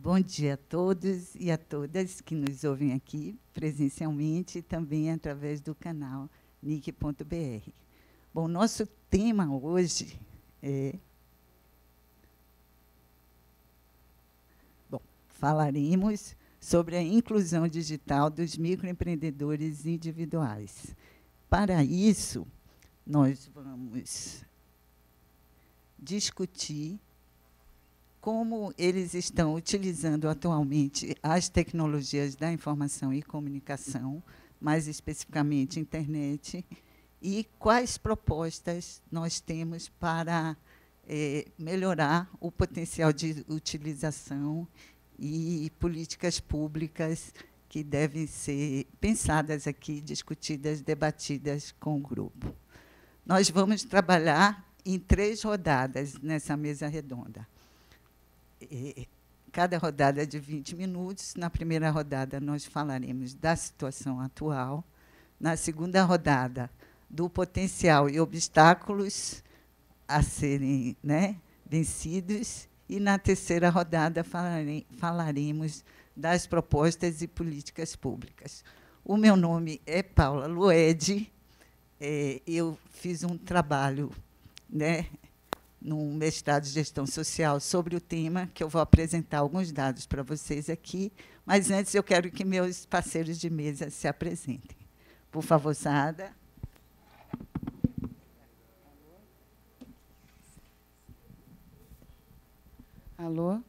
Bom dia a todos e a todas que nos ouvem aqui presencialmente e também através do canal nick.br. Bom, nosso tema hoje é... Bom, falaremos sobre a inclusão digital dos microempreendedores individuais. Para isso, nós vamos discutir como eles estão utilizando atualmente as tecnologias da informação e comunicação, mais especificamente internet, e quais propostas nós temos para melhorar o potencial de utilização e políticas públicas que devem ser pensadas aqui, discutidas, debatidas com o grupo. Nós vamos trabalhar em 3 rodadas nessa mesa redonda. Cada rodada é de 20 minutos. Na primeira rodada, nós falaremos da situação atual. Na segunda rodada, do potencial e obstáculos a serem vencidos. E, na terceira rodada, falaremos das propostas e políticas públicas. O meu nome é Paula Luede. Eu fiz um trabalho, no mestrado de gestão social sobre o tema, que eu vou apresentar alguns dados para vocês aqui, mas antes eu quero que meus parceiros de mesa se apresentem. Por favor, Saada. Alô,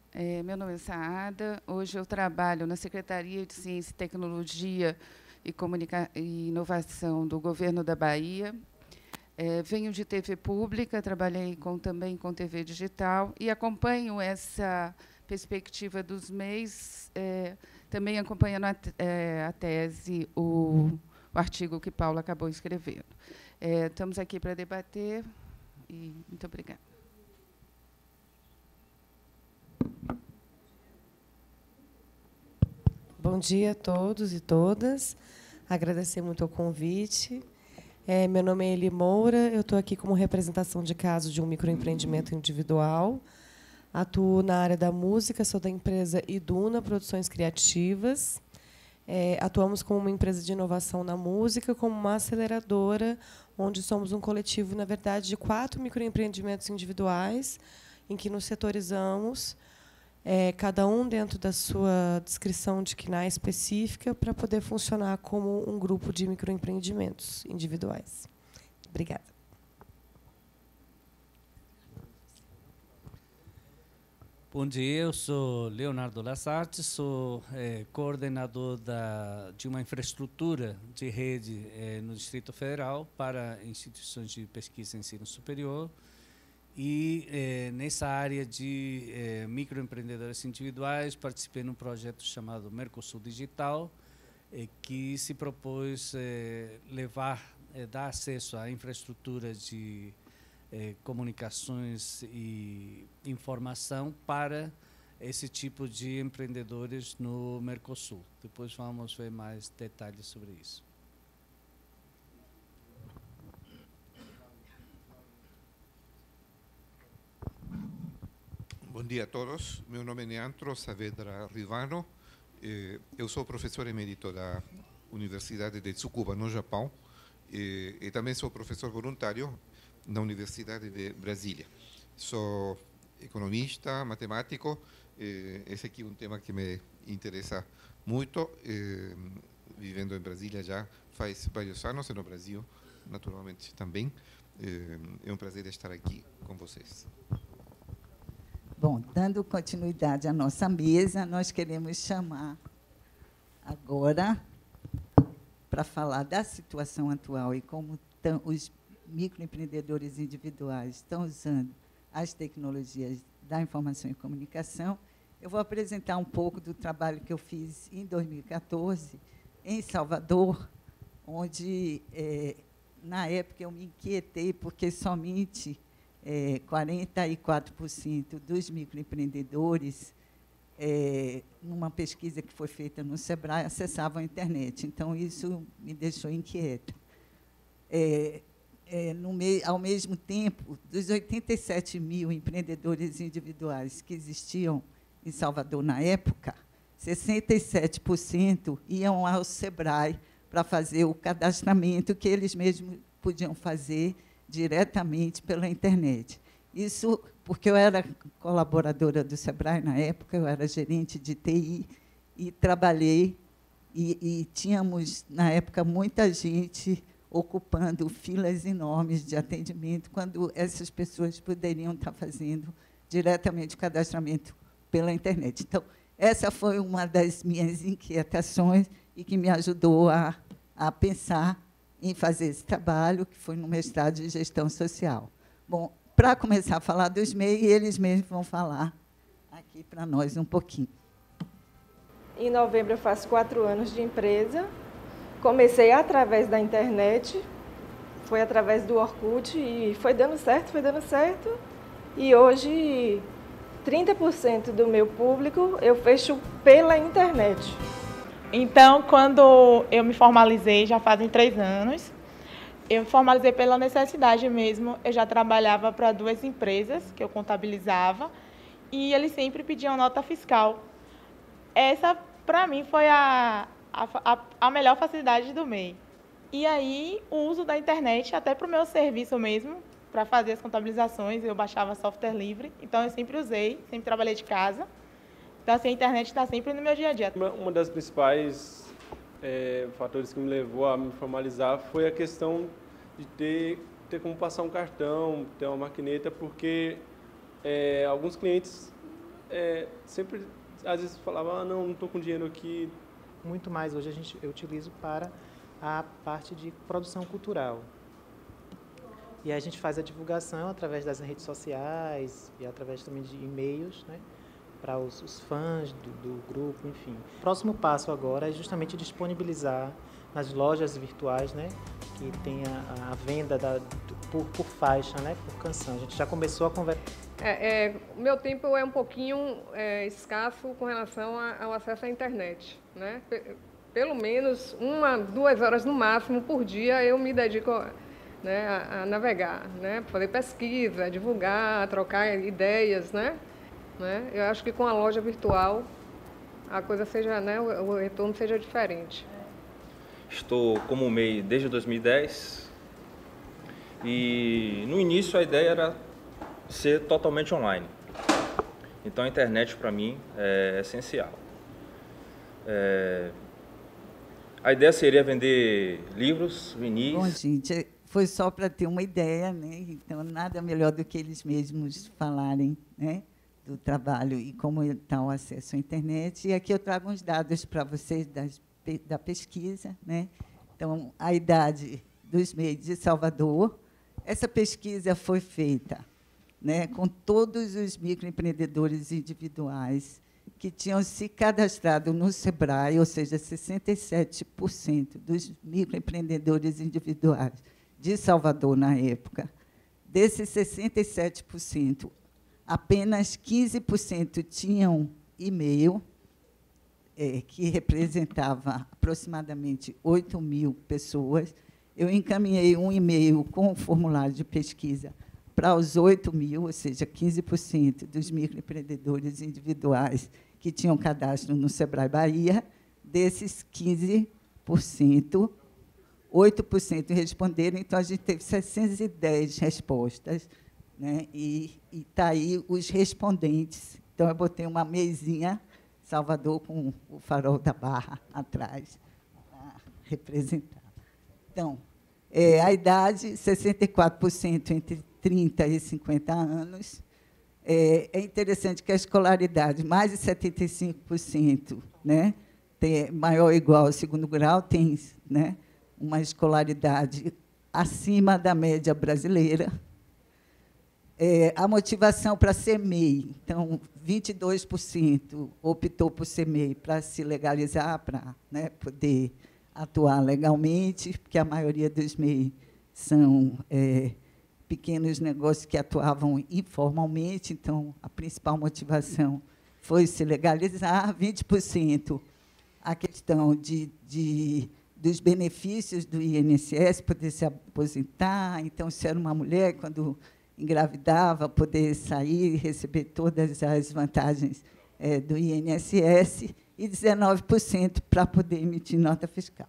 meu nome é Saada. Hoje eu trabalho na Secretaria de Ciência, Tecnologia e Inovação do Governo da Bahia. Venho de TV pública, trabalhei também com TV digital e acompanho essa perspectiva dos MEIs, também acompanhando a tese, o artigo que Paula acabou escrevendo. Estamos aqui para debater e muito obrigada. Bom dia a todos e todas. Agradecer muito o convite. Meu nome é Eli Moura, eu estou aqui como representação de caso de um microempreendimento individual. Atuo na área da música, sou da empresa Iduna Produções Criativas. Atuamos como uma empresa de inovação na música, como uma aceleradora, onde somos um coletivo, na verdade, de 4 microempreendimentos individuais, em que nos setorizamos, cada um dentro da sua descrição de CNAE específica, para poder funcionar como um grupo de microempreendimentos individuais. Obrigada. Bom dia, eu sou Leonardo Lassarte, sou coordenador de uma infraestrutura de rede no Distrito Federal para instituições de pesquisa e ensino superior. E, nessa área de microempreendedores individuais, participei num projeto chamado Mercosul Digital, que se propôs dar acesso à infraestrutura de comunicações e informação para esse tipo de empreendedores no Mercosul. Depois vamos ver mais detalhes sobre isso. Bom dia a todos. Meu nome é Neantro Saavedra Rivano. Eu sou professor emérito da Universidade de Tsukuba, no Japão, e também sou professor voluntário na Universidade de Brasília. Sou economista, matemático. Esse aqui é um tema que me interessa muito, vivendo em Brasília já faz vários anos, e no Brasil, naturalmente, também. É um prazer estar aqui com vocês. Bom, dando continuidade à nossa mesa, nós queremos chamar agora para falar da situação atual e como os microempreendedores individuais estão usando as tecnologias da informação e comunicação. Eu vou apresentar um pouco do trabalho que eu fiz em 2014, em Salvador, onde, na época, eu me inquietei, porque somente 44% dos microempreendedores, numa pesquisa que foi feita no Sebrae, acessavam a internet. Então, isso me deixou inquieta. Ao mesmo tempo, dos 87 mil empreendedores individuais que existiam em Salvador, na época, 67% iam ao SEBRAE para fazer o cadastramento que eles mesmos podiam fazer diretamente pela internet. Isso porque eu era colaboradora do SEBRAE na época, eu era gerente de TI e trabalhei, e tínhamos, na época, muita gente ocupando filas enormes de atendimento, quando essas pessoas poderiam estar fazendo diretamente o cadastramento pela internet. Então, essa foi uma das minhas inquietações e que me ajudou a pensar em fazer esse trabalho, que foi no mestrado de gestão social. Bom, para começar a falar dos MEI, eles mesmos vão falar aqui para nós um pouquinho. Em novembro eu faço 4 anos de empresa. Comecei através da internet, foi através do Orkut e foi dando certo. E hoje 30% do meu público eu fecho pela internet. Então, quando eu me formalizei, já fazem 3 anos, eu me formalizei pela necessidade mesmo. Eu já trabalhava para 2 empresas que eu contabilizava e eles sempre pediam nota fiscal. Essa, para mim, foi a melhor facilidade do MEI. E aí, o uso da internet, até para o meu serviço mesmo, para fazer as contabilizações, eu baixava software livre, então eu sempre usei, sempre trabalhei de casa. Então, assim, a internet está sempre no meu dia a dia. Uma das principais fatores que me levou a me formalizar foi a questão de ter como passar um cartão, ter uma maquineta, porque alguns clientes sempre, às vezes, falavam, não estou com dinheiro aqui. Muito mais hoje eu utilizo para a parte de produção cultural. E a gente faz a divulgação através das redes sociais e através também de e-mails, né, para os fãs do grupo, enfim. O próximo passo agora é justamente disponibilizar nas lojas virtuais, né, que tem a venda por faixa, né, por canção. A gente já começou a conversar. O meu tempo é um pouquinho escasso com relação ao acesso à internet, né? Pelo menos 1, 2 horas no máximo por dia eu me dedico, né, a navegar, né, fazer pesquisa, divulgar, trocar ideias, né? Eu acho que com a loja virtual a coisa seja, né, o retorno seja diferente. Estou como MEI desde 2010 e no início a ideia era ser totalmente online. Então a internet para mim é essencial. A ideia seria vender livros, vinis. Bom, gente, foi só para ter uma ideia, né? Então nada melhor do que eles mesmos falarem, né, do trabalho e como está o acesso à internet. E aqui eu trago uns dados para vocês da pesquisa, né? Então, a idade dos MEI de Salvador. Essa pesquisa foi feita, né, com todos os microempreendedores individuais que tinham se cadastrado no SEBRAE, ou seja, 67% dos microempreendedores individuais de Salvador na época. Desses 67%, apenas 15% tinham e-mail, que representava aproximadamente 8.000 pessoas. Eu encaminhei um e-mail com o formulário de pesquisa para os 8.000, ou seja, 15% dos microempreendedores individuais que tinham cadastro no SEBRAE Bahia. Desses 15%, 8% responderam, então a gente teve 610 respostas, né? E está aí os respondentes. Então, eu botei uma mesinha Salvador com o farol da Barra atrás, para representar. Então, a idade, 64% entre 30 e 50 anos. É interessante que a escolaridade, mais de 75%, né, tem maior ou igual ao 2º grau, tem, né, uma escolaridade acima da média brasileira. A motivação para ser MEI, então, 22% optou por ser MEI para se legalizar, para, né, poder atuar legalmente, porque a maioria dos MEI são pequenos negócios que atuavam informalmente, então, a principal motivação foi se legalizar. 20% a questão dos benefícios do INSS, poder se aposentar. Então, se era uma mulher, quando engravidava, poder sair e receber todas as vantagens do INSS e 19% para poder emitir nota fiscal.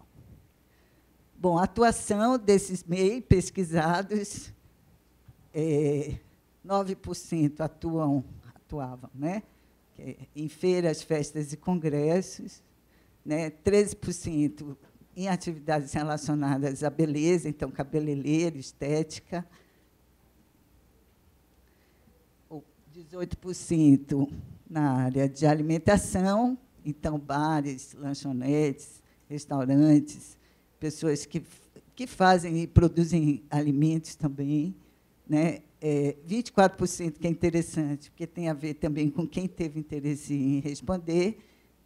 Bom, a atuação desses MEI pesquisados, 9% atuavam, né, em feiras, festas e congressos, né, 13% em atividades relacionadas à beleza, então cabeleireiro, estética, 18% na área de alimentação, então bares, lanchonetes, restaurantes, pessoas que fazem e produzem alimentos também, né? 24%, que é interessante, porque tem a ver também com quem teve interesse em responder,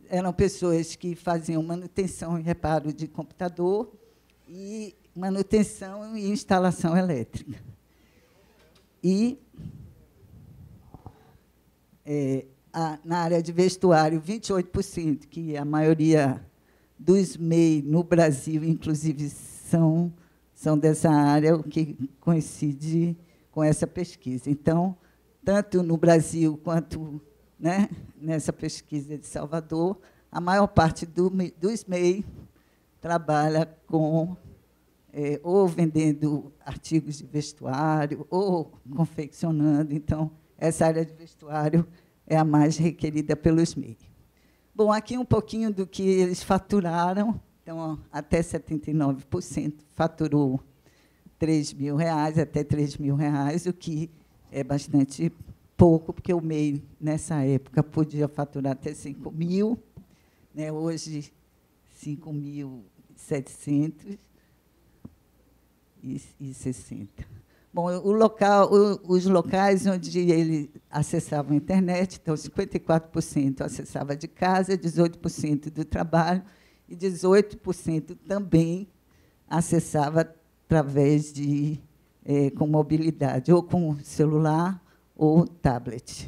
eram pessoas que faziam manutenção e reparo de computador e manutenção e instalação elétrica. E, na área de vestuário, 28%, que a maioria dos MEI no Brasil, inclusive, são dessa área, o que coincide com essa pesquisa. Então, tanto no Brasil quanto, né, nessa pesquisa de Salvador, a maior parte dos MEI trabalha com ou vendendo artigos de vestuário ou confeccionando. Então, essa área de vestuário é a mais requerida pelos MEI. Bom, aqui um pouquinho do que eles faturaram. Então, até 79% faturou R$3.000, até R$3.000, o que é bastante pouco, porque o MEI, nessa época, podia faturar até 5.000, né? Hoje, 5.760. Bom, os locais onde ele acessava a internet, então, 54% acessava de casa, 18% do trabalho, e 18% também acessava através de com mobilidade, ou com celular ou tablet.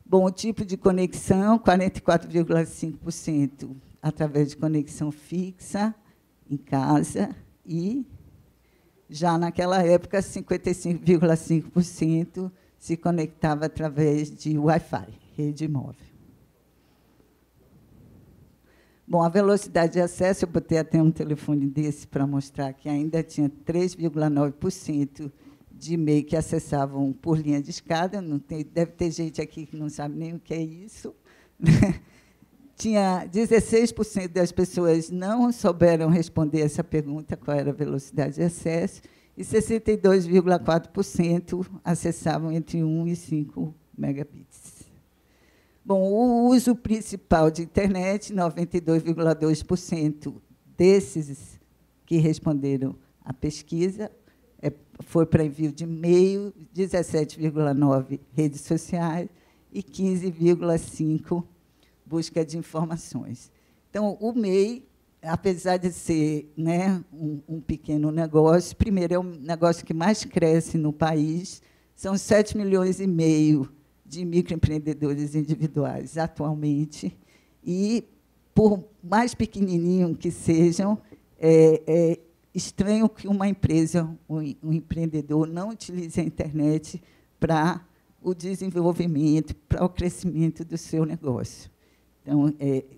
Bom, o tipo de conexão, 44,5% através de conexão fixa em casa, e, já naquela época, 55,5% se conectava através de Wi-Fi, rede móvel. Bom, a velocidade de acesso, eu botei até um telefone desse para mostrar que ainda tinha 3,9% de MEI que acessavam por linha de escada. Deve ter gente aqui que não sabe nem o que é isso. Tinha 16% das pessoas não souberam responder essa pergunta, qual era a velocidade de acesso, e 62,4% acessavam entre 1 e 5 megabits. Bom, o uso principal de internet, 92,2% desses que responderam à pesquisa foi para envio de e-mail, 17,9% redes sociais e 15,5% busca de informações. Então, o MEI, apesar de ser, né, um pequeno negócio, primeiro, é o negócio que mais cresce no país, são 7,5 milhões de microempreendedores individuais atualmente, e, por mais pequenininho que sejam, é estranho que uma empresa, um empreendedor, não utilize a internet para o desenvolvimento, para o crescimento do seu negócio. Então,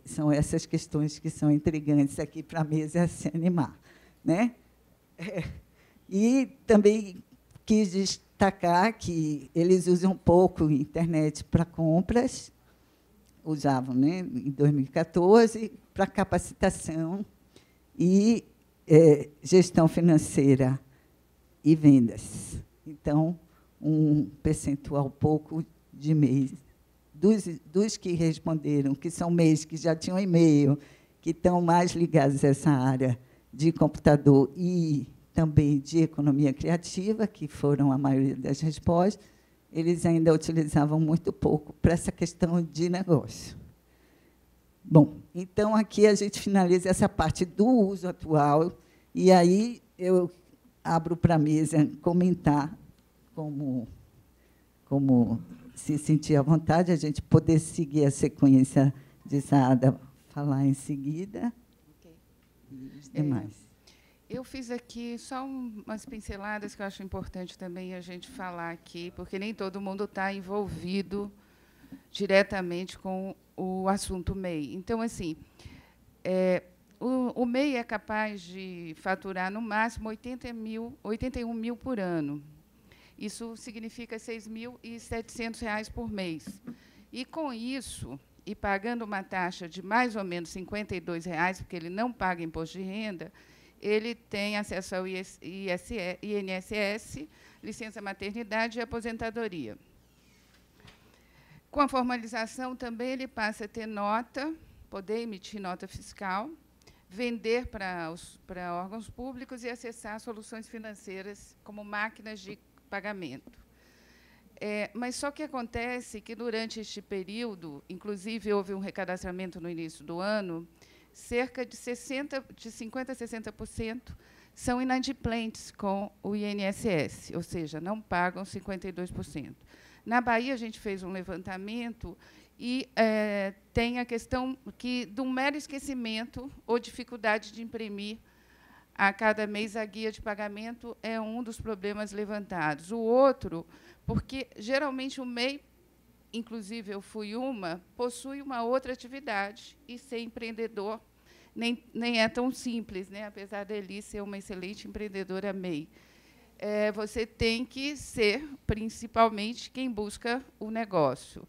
são essas questões que são intrigantes aqui para a mesa se animar, né? E também quis destacar que eles usam pouco a internet para compras, usavam, né, em 2014, para capacitação e gestão financeira e vendas. Então, um percentual pouco de MEIs. Dos que responderam, que são MEIs que já tinham e-mail, que estão mais ligados a essa área de computador e também de economia criativa, que foram a maioria das respostas, eles ainda utilizavam muito pouco para essa questão de negócio. Bom, então, aqui a gente finaliza essa parte do uso atual, e aí eu abro para a mesa comentar como se sentir à vontade, a gente poder seguir a sequência de Saada falar em seguida. Okay. E os demais. Eu fiz aqui só umas pinceladas que eu acho importante também a gente falar aqui, porque nem todo mundo está envolvido diretamente com o assunto MEI. Então, assim, o MEI é capaz de faturar, no máximo, 81 mil por ano. Isso significa R$ 6.700 por mês. E, com isso, e pagando uma taxa de mais ou menos R$ 52, porque ele não paga imposto de renda, ele tem acesso ao INSS, licença maternidade e aposentadoria. Com a formalização, também ele passa a ter nota, poder emitir nota fiscal, vender para órgãos públicos e acessar soluções financeiras como máquinas de pagamento. Mas só que acontece que, durante este período, inclusive houve um recadastramento no início do ano, cerca de 50% a 60% são inadimplentes com o INSS, ou seja, não pagam 52%. Na Bahia, a gente fez um levantamento e tem a questão do mero esquecimento ou dificuldade de imprimir a cada mês a guia de pagamento é um dos problemas levantados. O outro, porque, geralmente, o MEI, inclusive eu fui possui uma outra atividade, e ser empreendedor nem é tão simples, né? Apesar dele ser uma excelente empreendedora MEI. Você tem que ser, principalmente, quem busca o negócio.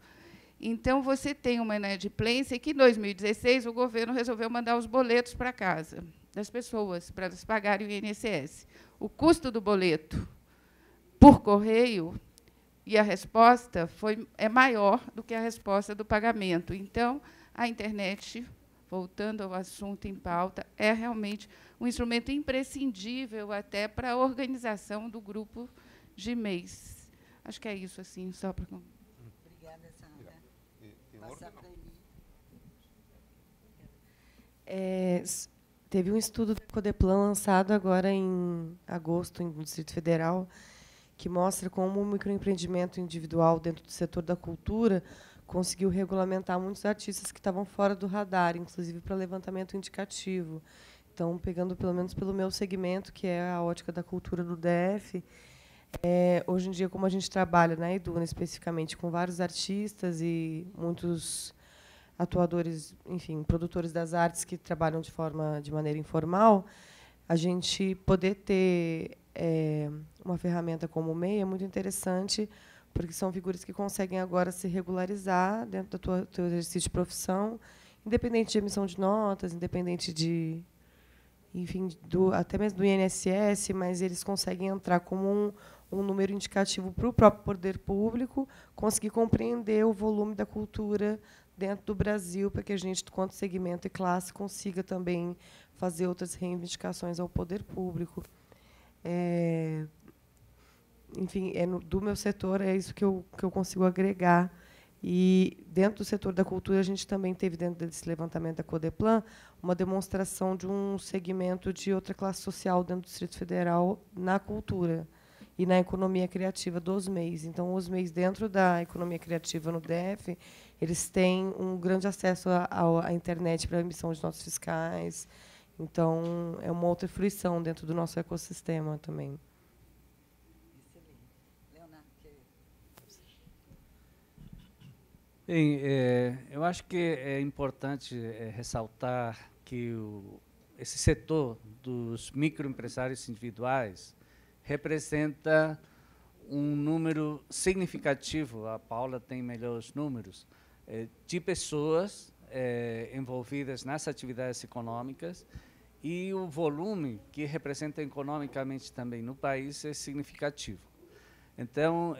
Então, você tem uma inadimplência que, em 2016, o governo resolveu mandar os boletos para casa das pessoas, para elas pagarem o INSS. O custo do boleto por correio e a resposta é maior do que a resposta do pagamento. Então, a internet, voltando ao assunto em pauta, é realmente um instrumento imprescindível até para a organização do grupo de MEIs. Acho que é isso, assim, só para... Obrigada, Sandra. Passar para ele. Teve um estudo do Codeplan lançado agora em agosto, no Distrito Federal, que mostra como o microempreendimento individual dentro do setor da cultura conseguiu regulamentar muitos artistas que estavam fora do radar, inclusive para levantamento indicativo. Então, pegando pelo menos pelo meu segmento, que é a ótica da cultura do DF, hoje em dia, como a gente trabalha na Eduna, especificamente, com vários artistas e muitos atuadores, enfim, produtores das artes que trabalham de maneira informal, a gente poder ter uma ferramenta como o MEI é muito interessante, porque são figuras que conseguem agora se regularizar dentro do teu exercício de profissão, independente de emissão de notas, independente de, enfim, até mesmo do INSS, mas eles conseguem entrar como um número indicativo para o próprio poder público, conseguir compreender o volume da cultura dentro do Brasil, para que a gente, quanto segmento e classe, consiga também fazer outras reivindicações ao poder público. Enfim, do meu setor, é isso que eu consigo agregar. E, dentro do setor da cultura, a gente também teve, dentro desse levantamento da Codeplan, uma demonstração de um segmento de outra classe social dentro do Distrito Federal na cultura e na economia criativa dos MEIs. Então, os MEIs, dentro da economia criativa no DF, eles têm um grande acesso à internet para a emissão de notas fiscais. Então, é uma outra fruição dentro do nosso ecossistema também. Excelente. Leonardo, Bem, eu acho que é importante ressaltar que esse setor dos microempresários individuais representa um número significativo, a Paula tem melhores números, de pessoas envolvidas nas atividades econômicas, e o volume que representa economicamente também no país é significativo. Então,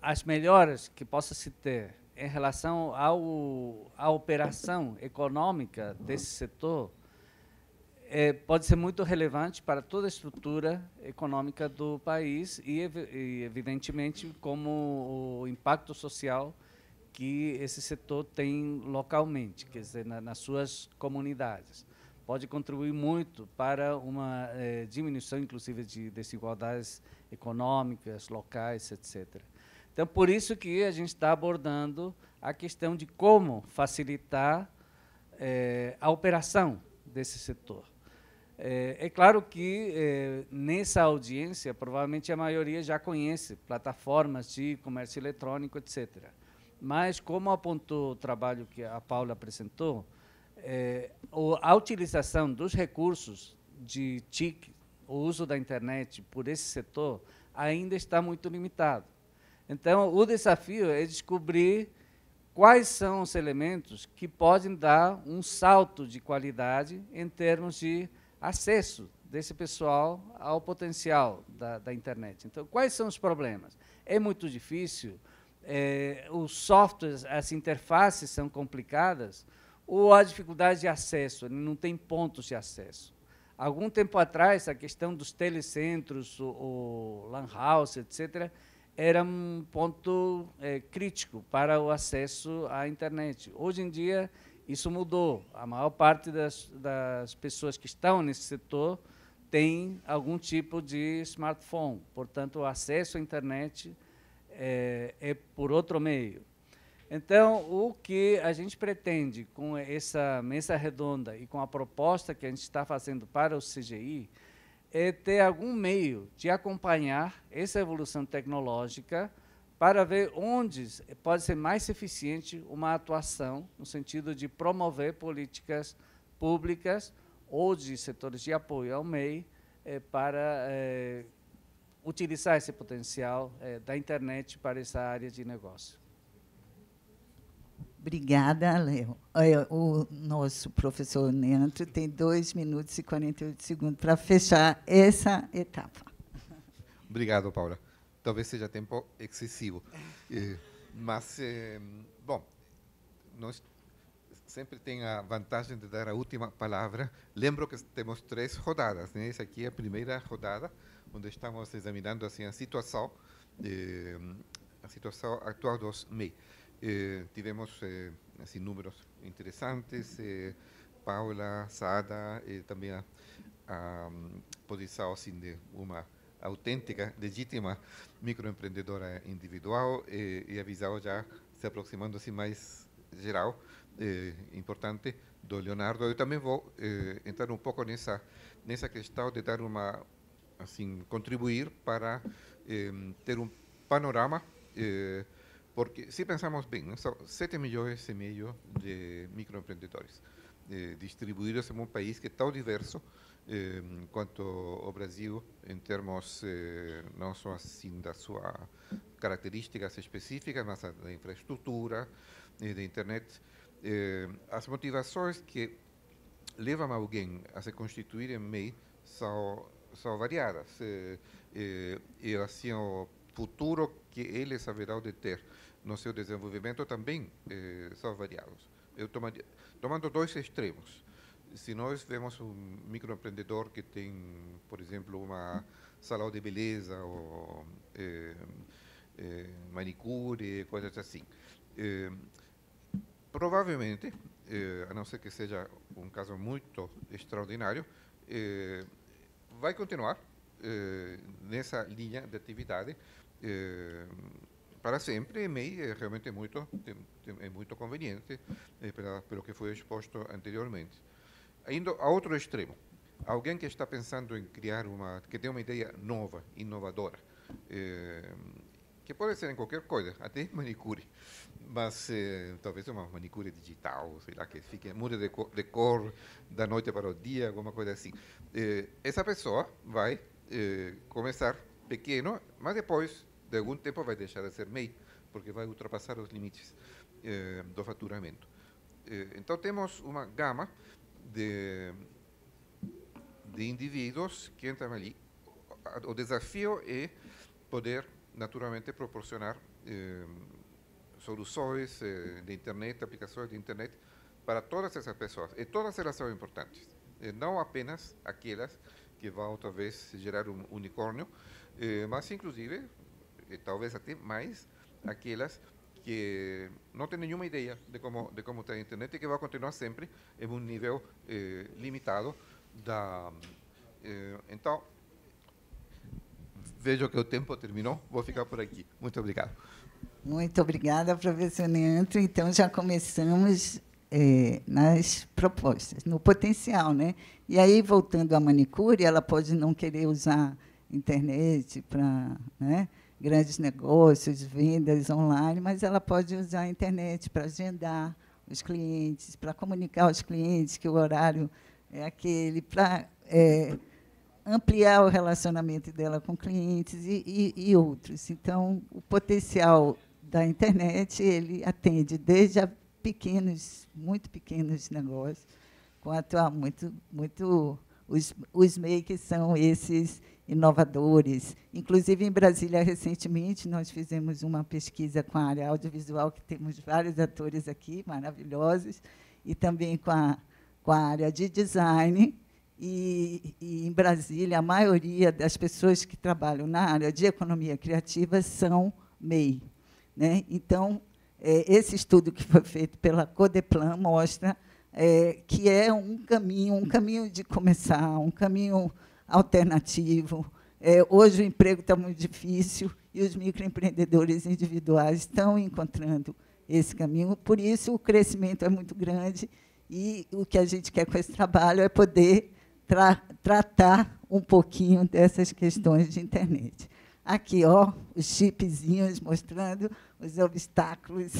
as melhoras que possa se ter em relação à operação econômica desse setor pode ser muito relevante para toda a estrutura econômica do país e, evidentemente, como o impacto social que esse setor tem localmente, quer dizer, nas suas comunidades. Pode contribuir muito para uma diminuição, inclusive, de desigualdades econômicas, locais, etc. Então, por isso que a gente está abordando a questão de como facilitar a operação desse setor. É claro que, nessa audiência, provavelmente a maioria já conhece plataformas de comércio eletrônico, etc. Mas, como apontou o trabalho que a Paula apresentou, a utilização dos recursos de TIC, o uso da internet por esse setor, ainda está muito limitado. Então, o desafio é descobrir quais são os elementos que podem dar um salto de qualidade em termos de acesso desse pessoal ao potencial da internet. Então, quais são os problemas? É muito difícil, os softwares, as interfaces são complicadas, ou a dificuldade de acesso, ele não tem pontos de acesso. Algum tempo atrás, a questão dos telecentros, o LAN house, etc., era um ponto crítico para o acesso à internet. Hoje em dia, isso mudou. A maior parte das pessoas que estão nesse setor tem algum tipo de smartphone. Portanto, o acesso à internet é por outro meio. Então, o que a gente pretende com essa mesa redonda e com a proposta que a gente está fazendo para o CGI é ter algum meio de acompanhar essa evolução tecnológica para ver onde pode ser mais eficiente uma atuação no sentido de promover políticas públicas ou de setores de apoio ao MEI para utilizar esse potencial da internet para essa área de negócio. Obrigada, Léo. O nosso professor Neandro tem 2 minutos e 48 segundos para fechar essa etapa. Obrigado, Paula. Talvez seja tempo excessivo. Mas, bom, nós sempre tem a vantagem de dar a última palavra. Lembro que temos 3 rodadas, né? Essa aqui é a primeira rodada, onde estamos examinando assim, a situação atual dos MEI. Tivemos assim, números interessantes, Paula, Saada, também a posição assim, de uma autêntica, legítima microempreendedora individual e a visão já se aproximando assim, mais geral, importante, do Leonardo. Eu também vou entrar um pouco nessa questão de dar uma, assim, contribuir para ter um panorama, porque, se pensamos bem, são 7 milhões e meio de microempreendedores distribuídos em um país que é tão diverso quanto o Brasil, em termos não só assim das suas características específicas, mas da infraestrutura, da internet. As motivações que levam alguém a se constituir em MEI são variadas. E assim, o futuro que eles haverão de ter no seu desenvolvimento também são variados. Eu tomando 2 extremos. Se nós vemos um microempreendedor que tem, por exemplo, uma salão de beleza ou manicure, coisas assim, provavelmente, a não ser que seja um caso muito extraordinário, vai continuar nessa linha de atividade para sempre. E MEI é realmente muito conveniente, pelo que foi exposto anteriormente. Indo a outro extremo, alguém que está pensando em criar que tem uma ideia nova, inovadora, que pode ser em qualquer coisa, até manicure, mas talvez uma manicure digital, sei lá, que mude de cor da noite para o dia, alguma coisa assim. Essa pessoa vai começar pequeno, mas depois de algum tempo vai deixar de ser MEI, porque vai ultrapassar os limites do faturamento. Então, temos uma gama de indivíduos que entram ali. O desafio é poder, naturalmente, proporcionar soluções de internet, aplicações de internet para todas essas pessoas. E todas elas são importantes. Não apenas aquelas que vão, talvez, gerar um unicórnio, mas, inclusive, talvez até mais aquelas que não tem nenhuma ideia de como está a internet e que vai continuar sempre em um nível limitado. Então, vejo que o tempo terminou, vou ficar por aqui. Muito obrigado. Muito obrigada, professor Neandro. Então, já começamos nas propostas, no potencial, né? E aí, voltando à manicure, ela pode não querer usar internet para, né? grandes negócios, vendas online, mas ela pode usar a internet para agendar os clientes, para comunicar aos clientes que o horário é aquele, para ampliar o relacionamento dela com clientes e outros. Então, o potencial da internet, ele atende desde a muito pequenos negócios, quanto a os MEI, que são esses inovadores. Inclusive, em Brasília, recentemente, nós fizemos uma pesquisa com a área audiovisual, que temos vários atores aqui maravilhosos, e também com a área de design. E, em Brasília, a maioria das pessoas que trabalham na área de economia criativa são MEI, né? Então, esse estudo que foi feito pela Codeplan mostra que é um caminho de começar, um caminho alternativo. Hoje o emprego está muito difícil e os microempreendedores individuais estão encontrando esse caminho, por isso o crescimento é muito grande, e o que a gente quer com esse trabalho é poder tratar um pouquinho dessas questões de internet. Aqui, os chipzinhos mostrando os obstáculos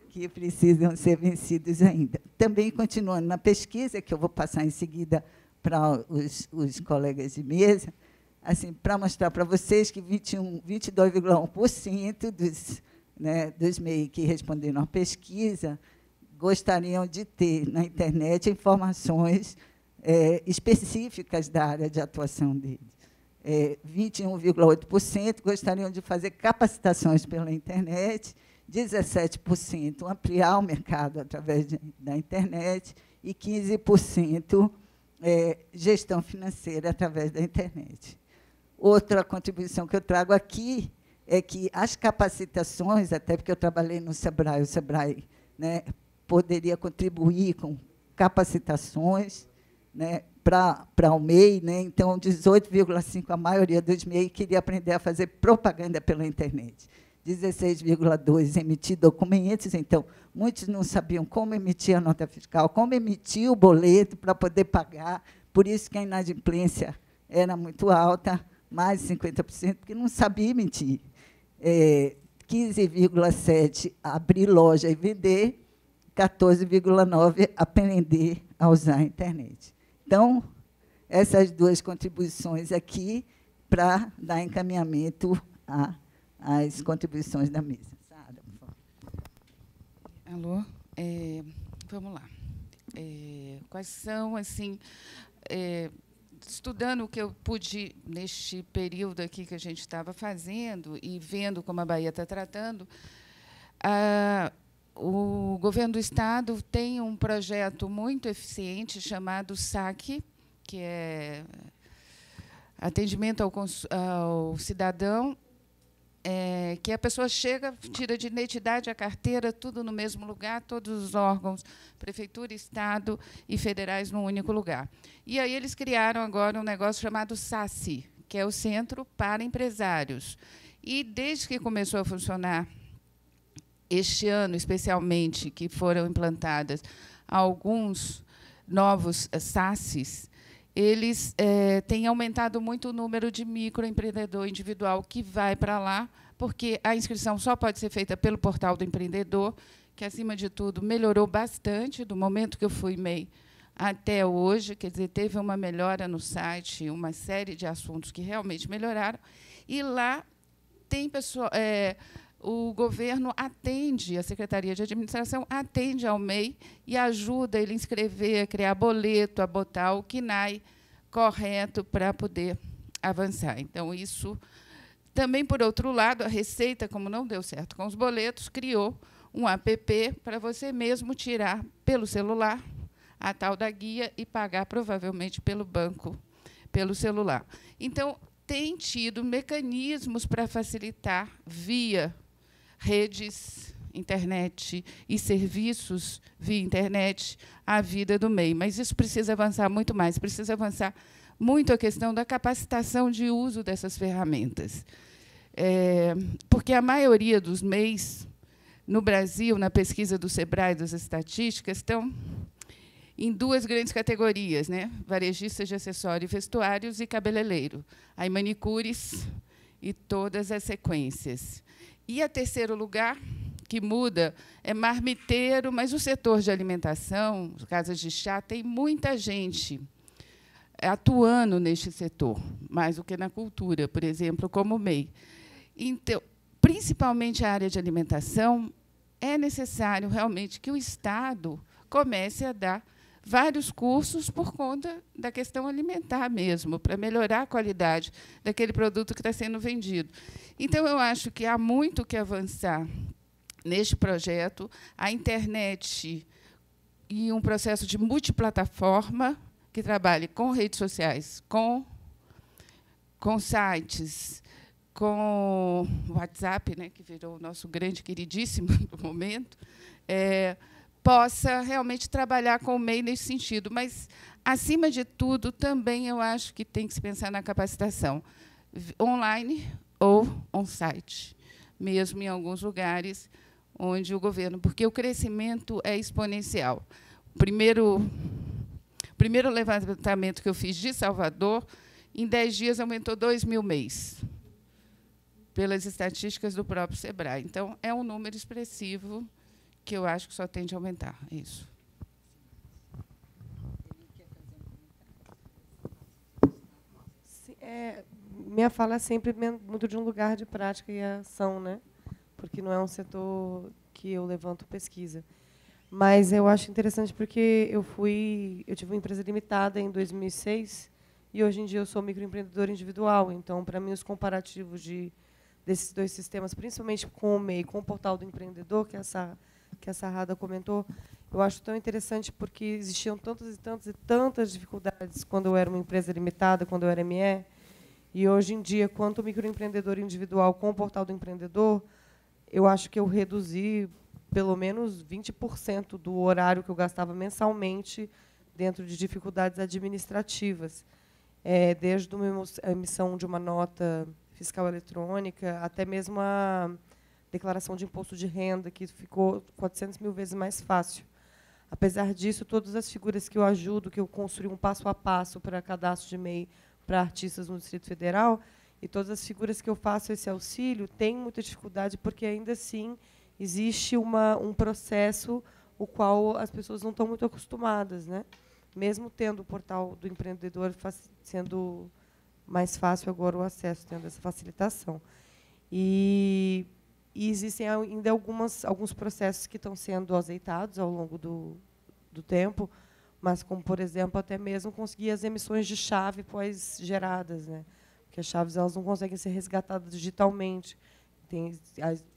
que precisam ser vencidos ainda. Também, continuando na pesquisa, que eu vou passar em seguida para os colegas de mesa, assim, para mostrar para vocês que 22,1% dos MEI que responderam à pesquisa gostariam de ter na internet informações específicas da área de atuação deles. 21,8% gostariam de fazer capacitações pela internet, 17% ampliar o mercado através da internet e 15% gestão financeira através da internet. Outra contribuição que eu trago aqui é que as capacitações, até porque eu trabalhei no SEBRAE, o SEBRAE, né, poderia contribuir com capacitações, né, para o MEI, né? Então, 18,5%, a maioria dos MEI queria aprender a fazer propaganda pela internet. 16,2% emitir documentos, então, muitos não sabiam como emitir a nota fiscal, como emitir o boleto para poder pagar, por isso que a inadimplência era muito alta, mais de 50%, porque não sabia emitir. 15,7% abrir loja e vender, 14,9% aprender a usar a internet. Então, essas duas contribuições aqui para dar encaminhamento às contribuições da mesa. Sara, por favor. Alô? Vamos lá. Quais são, assim, estudando o que eu pude neste período aqui que a gente estava fazendo e vendo como a Bahia está tratando, o governo do Estado tem um projeto muito eficiente chamado SAC, que é atendimento ao cidadão, que a pessoa chega, tira de identidade a carteira, tudo no mesmo lugar, todos os órgãos, prefeitura, Estado e federais num único lugar. E aí eles criaram agora um negócio chamado SACI, que é o Centro para Empresários. E, desde que começou a funcionar, este ano, especialmente, que foram implantadas alguns novos SACs, eles têm aumentado muito o número de microempreendedor individual que vai para lá, porque a inscrição só pode ser feita pelo portal do empreendedor, que, acima de tudo, melhorou bastante do momento que eu fui MEI até hoje, quer dizer, teve uma melhora no site, uma série de assuntos que realmente melhoraram, e lá tem pessoa, o governo atende, a Secretaria de Administração atende ao MEI e ajuda ele a inscrever, a criar boleto, a botar o KNAI correto para poder avançar. Então, isso também, por outro lado, a Receita, como não deu certo com os boletos, criou um app para você mesmo tirar pelo celular a tal da guia e pagar, provavelmente, pelo banco, pelo celular. Então, tem tido mecanismos para facilitar, via redes, internet e serviços via internet, a vida do MEI. Mas isso precisa avançar muito mais, precisa avançar muito a questão da capacitação de uso dessas ferramentas. Porque a maioria dos MEIs, no Brasil, na pesquisa do SEBRAE, das estatísticas, estão em duas grandes categorias, né? Varejistas de acessórios e vestuários e cabeleireiro. Aí, manicures e todas as sequências. E a terceiro lugar, que muda, é marmiteiro, mas o setor de alimentação, casas de chá, tem muita gente atuando neste setor, mais do que na cultura, por exemplo, como o MEI. Então, principalmente a área de alimentação, é necessário realmente que o Estado comece a dar vários cursos por conta da questão alimentar mesmo, para melhorar a qualidade daquele produto que está sendo vendido. Então, eu acho que há muito que avançar neste projeto. A internet e um processo de multiplataforma que trabalhe com redes sociais, com sites, com WhatsApp, né, que virou o nosso grande queridíssimo do momento, possa realmente trabalhar com o MEI nesse sentido. Mas, acima de tudo, também eu acho que tem que se pensar na capacitação online ou on-site, mesmo em alguns lugares onde o governo... Porque o crescimento é exponencial. O primeiro levantamento que eu fiz de Salvador, em 10 dias aumentou 2.000 MEIs, pelas estatísticas do próprio SEBRAE. Então, é um número expressivo que eu acho que só tende a aumentar. É isso. Minha fala é sempre muito de um lugar de prática e ação, né? Porque não é um setor que eu levanto pesquisa. Mas eu acho interessante porque eu tive uma empresa limitada em 2006 e hoje em dia eu sou microempreendedor individual. Então, para mim, os comparativos desses dois sistemas, principalmente com o MEI, com o portal do empreendedor, que a Sarrada comentou, eu acho tão interessante porque existiam tantas dificuldades quando eu era uma empresa limitada, quando eu era ME, e hoje em dia, quanto microempreendedor individual com o portal do empreendedor, eu acho que eu reduzi pelo menos 20% do horário que eu gastava mensalmente dentro de dificuldades administrativas, desde a emissão de uma nota fiscal eletrônica até mesmo a declaração de imposto de renda, que ficou 400 mil vezes mais fácil. Apesar disso, todas as figuras que eu ajudo, que eu construí um passo a passo para cadastro de MEI para artistas no Distrito Federal, e todas as figuras que eu faço esse auxílio, têm muita dificuldade, porque, ainda assim, existe um processo o qual as pessoas não estão muito acostumadas, né? Mesmo tendo o portal do empreendedor sendo mais fácil agora o acesso, tendo essa facilitação. E existem ainda alguns processos que estão sendo azeitados ao longo do tempo, mas como, por exemplo, até mesmo conseguir as emissões de chave pós-geradas, né? Porque as chaves elas não conseguem ser resgatadas digitalmente.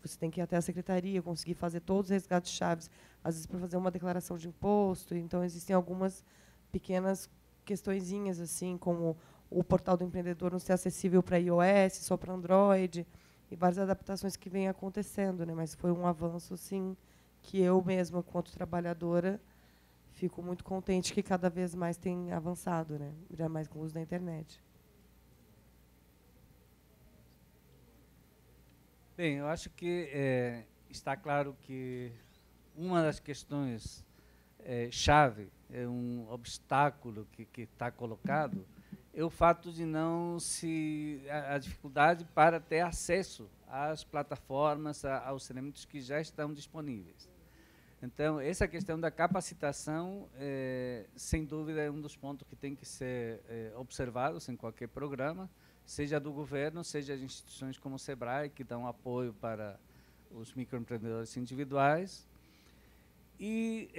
Você tem que ir até a secretaria, conseguir fazer todos os resgates de chaves, às vezes para fazer uma declaração de imposto. Então, existem algumas pequenas questõezinhas, assim, como o portal do empreendedor não ser acessível para iOS, só para Android, e várias adaptações que vêm acontecendo, né? Mas foi um avanço, sim, que eu mesma, enquanto trabalhadora, fico muito contente que cada vez mais tem avançado, né? Já mais com o uso da internet. Bem, eu acho que está claro que uma das questões chave, um obstáculo que está colocado, é o fato de a dificuldade para ter acesso às plataformas, aos elementos que já estão disponíveis. Então, essa questão da capacitação, sem dúvida, é um dos pontos que tem que ser observados em qualquer programa, seja do governo, seja de instituições como o SEBRAE, que dão apoio para os microempreendedores individuais. E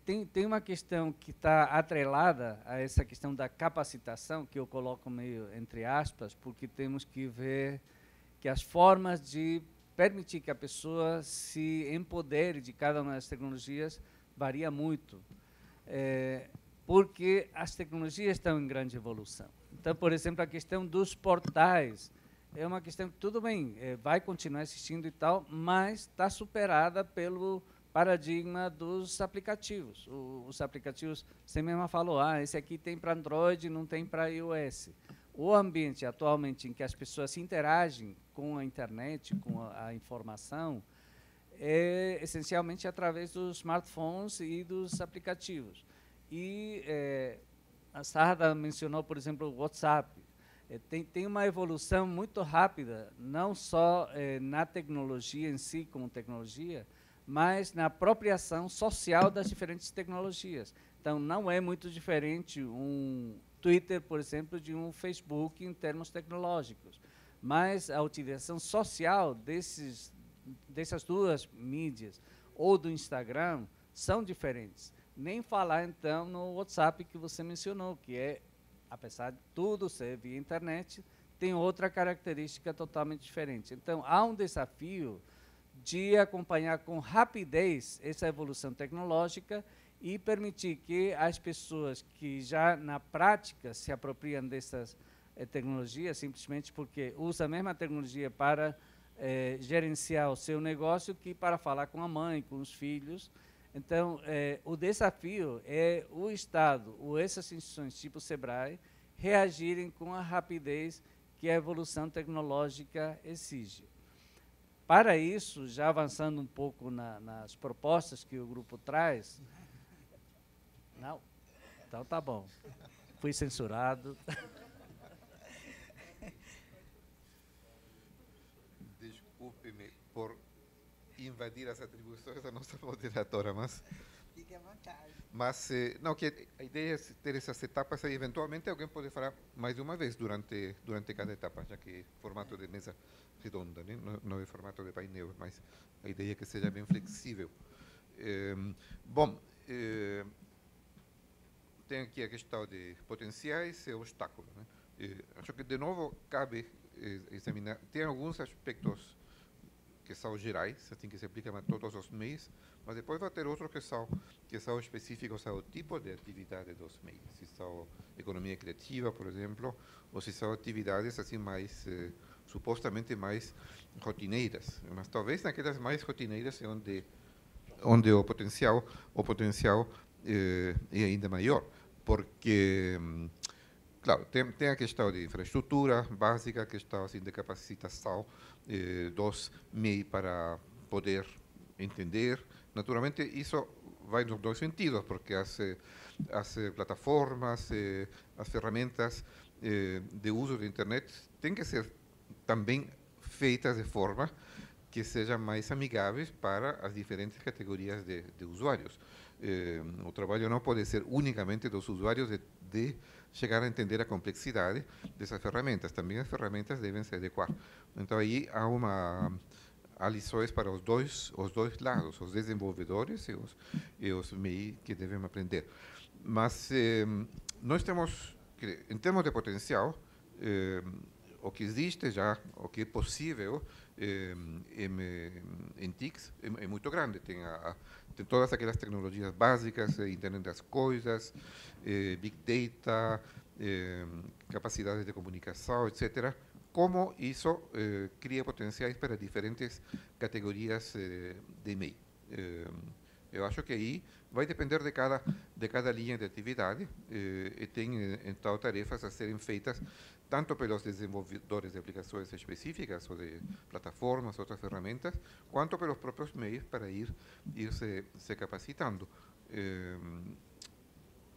tem uma questão que está atrelada a essa questão da capacitação, que eu coloco meio entre aspas, porque temos que ver que as formas de permitir que a pessoa se empodere de cada uma das tecnologias varia muito, porque as tecnologias estão em grande evolução. Então, por exemplo, a questão dos portais é uma questão que, tudo bem, vai continuar existindo e tal, mas está superada pelo paradigma dos aplicativos. Os aplicativos, você mesma falou, esse aqui tem para Android, não tem para iOS. O ambiente, atualmente, em que as pessoas interagem com a internet, com a informação, é essencialmente através dos smartphones e dos aplicativos. E a Sarda mencionou, por exemplo, o WhatsApp. tem uma evolução muito rápida, não só na tecnologia em si, como tecnologia, mas na apropriação social das diferentes tecnologias. Então, não é muito diferente um Twitter, por exemplo, de um Facebook em termos tecnológicos, mas a utilização social dessas duas mídias ou do Instagram são diferentes. Nem falar, então, no WhatsApp que você mencionou, que é, apesar de tudo ser via internet, tem outra característica totalmente diferente. Então, há um desafio de acompanhar com rapidez essa evolução tecnológica e permitir que as pessoas que já na prática se apropriam dessas tecnologias, simplesmente porque usam a mesma tecnologia para gerenciar o seu negócio que para falar com a mãe, com os filhos. Então, o desafio é o Estado ou essas instituições tipo o SEBRAE reagirem com a rapidez que a evolução tecnológica exige. Para isso, já avançando um pouco nas propostas que o grupo traz... Não? Então tá bom. Fui censurado. Desculpe-me por invadir as atribuições da nossa moderadora, mas... Fique à vontade. Mas, não, que a ideia é ter essas etapas e, eventualmente, alguém pode falar mais de uma vez durante cada etapa, já que é formato de mesa redonda, né? Não é formato de painel, mas a ideia é que seja bem flexível. Bom, tem aqui a questão de potenciais e obstáculos, né? Acho que, de novo, cabe examinar. Tem alguns aspectos que são gerais, assim que se aplicam a todos os meios, mas depois vai ter outros que são específicos ao tipo de atividade dos meios. Se são economia criativa, por exemplo, ou se são atividades assim mais supostamente mais rotineiras. Mas talvez naquelas mais rotineiras é onde o potencial é ainda maior, porque claro, tem a questão de infraestrutura básica, a questão assim, de capacitação dos meios para poder entender. Naturalmente, isso vai nos dois sentidos, porque as plataformas, as ferramentas de uso da internet têm que ser também feitas de forma que sejam mais amigáveis para as diferentes categorias de usuários. O trabalho não pode ser unicamente dos usuários de chegar a entender a complexidade dessas ferramentas. Também as ferramentas devem se adequar. Então, aí há lições para os dois lados, os desenvolvedores e os MEI que devem aprender. Mas nós temos, em termos de potencial, o que existe já, o que é possível em TICs é muito grande. Tem todas aquelas tecnologias básicas, Internet das Coisas, Big Data, capacidades de comunicação, etc. Como isso cria potenciais para diferentes categorias de MEI. Eu acho que aí vai depender de cada linha de atividade e tem, então, tarefas a serem feitas tanto pelos desenvolvedores de aplicações específicas ou de plataformas, outras ferramentas, quanto pelos próprios meios para ir se capacitando.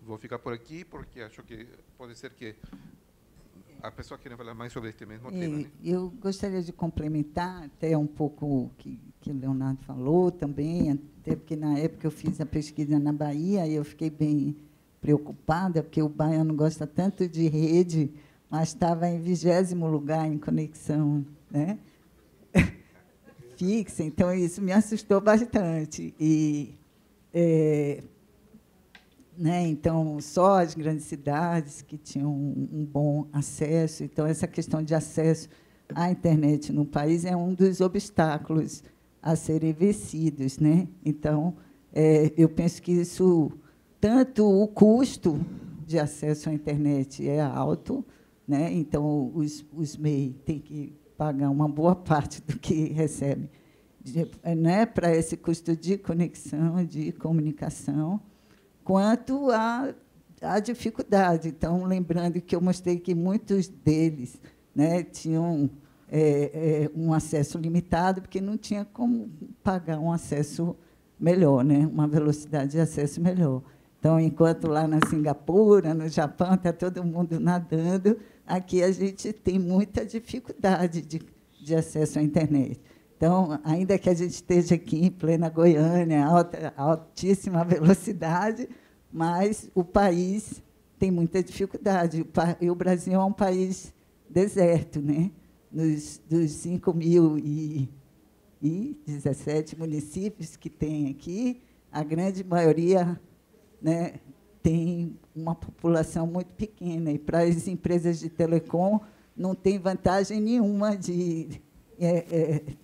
Vou ficar por aqui porque acho que pode ser que a pessoa queira falar mais sobre este mesmo tema. Né? Eu gostaria de complementar até um pouco o que o Leonardo falou também, até porque na época eu fiz a pesquisa na Bahia e eu fiquei bem preocupada, porque o baiano gosta tanto de rede, mas estava em 20º lugar em conexão, né? Fixa, então isso me assustou bastante. Né, então, só as grandes cidades que tinham um bom acesso. Então, essa questão de acesso à internet no país é um dos obstáculos a serem vencidos, né? Então, eu penso que isso, tanto o custo de acesso à internet é alto, né? Então, os MEI têm que pagar uma boa parte do que recebem, né, para esse custo de conexão, de comunicação, quanto à dificuldade. Então, lembrando que eu mostrei que muitos deles, né, tinham um acesso limitado, porque não tinha como pagar um acesso melhor, né, uma velocidade de acesso melhor. Então, enquanto lá na Singapura, no Japão, está todo mundo nadando, aqui a gente tem muita dificuldade de acesso à internet. Então, ainda que a gente esteja aqui em plena Goiânia, altíssima velocidade, mas o país tem muita dificuldade. E o Brasil é um país deserto, né? Dos 5.017 municípios que tem aqui, a grande maioria, né, tem uma população muito pequena, e para as empresas de telecom não tem vantagem nenhuma de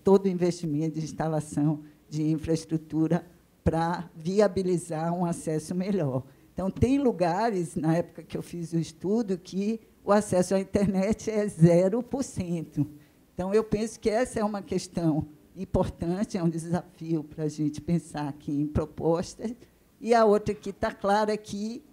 todo o investimento de instalação de infraestrutura para viabilizar um acesso melhor. Então, tem lugares, na época que eu fiz o estudo, que o acesso à internet é 0%. Então, eu penso que essa é uma questão importante, é um desafio para a gente pensar aqui em propostas. E a outra que está clara aqui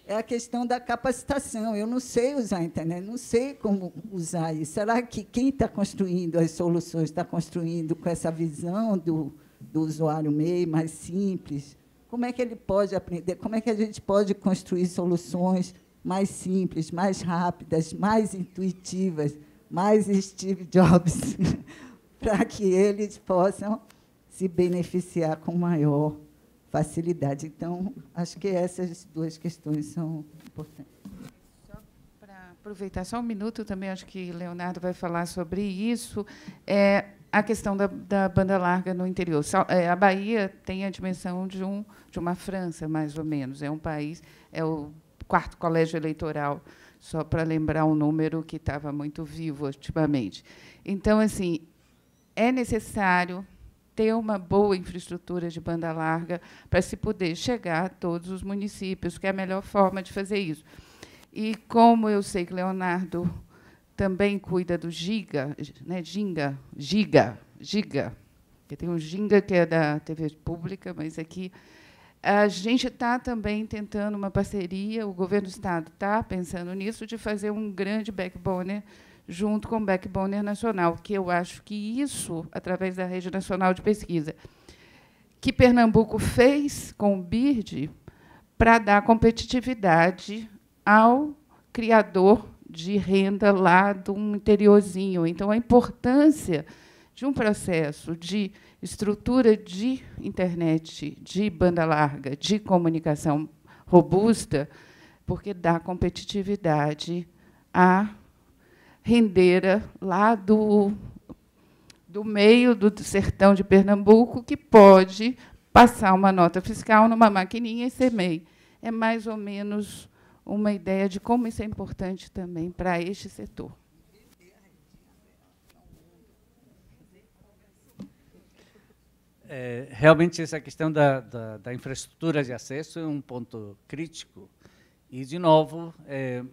é a questão da capacitação. Eu não sei usar a internet, não sei como usar isso. Será que quem está construindo as soluções está construindo com essa visão do usuário MEI mais simples? Como é que ele pode aprender? Como é que a gente pode construir soluções mais simples, mais rápidas, mais intuitivas, mais Steve Jobs, para que eles possam se beneficiar com maior facilidade? Então, acho que essas duas questões são importantes. Só para aproveitar só um minuto, também acho que Leonardo vai falar sobre isso, a questão da banda larga no interior. A Bahia tem a dimensão de uma França, mais ou menos. É um país, é o 4º colégio eleitoral, só para lembrar um número que estava muito vivo ultimamente. Então, assim, é necessário ter uma boa infraestrutura de banda larga para se poder chegar a todos os municípios, que é a melhor forma de fazer isso. E, como eu sei que Leonardo também cuida do Giga, né, Giga, que tem o Ginga, que é da TV pública, mas aqui a gente está também tentando uma parceria, o governo do Estado está pensando nisso, de fazer um grande backbone junto com o backbone nacional, que eu acho que isso, através da Rede Nacional de Pesquisa, que Pernambuco fez com o BIRD, para dar competitividade ao criador de renda lá do interiorzinho. Então, a importância de um processo de estrutura de internet, de banda larga, de comunicação robusta, porque dá competitividade à rendeira lá do meio do sertão de Pernambuco, que pode passar uma nota fiscal numa maquininha e ser MEI. É mais ou menos uma ideia de como isso é importante também para este setor. Realmente, essa questão da infraestrutura de acesso é um ponto crítico e, de novo,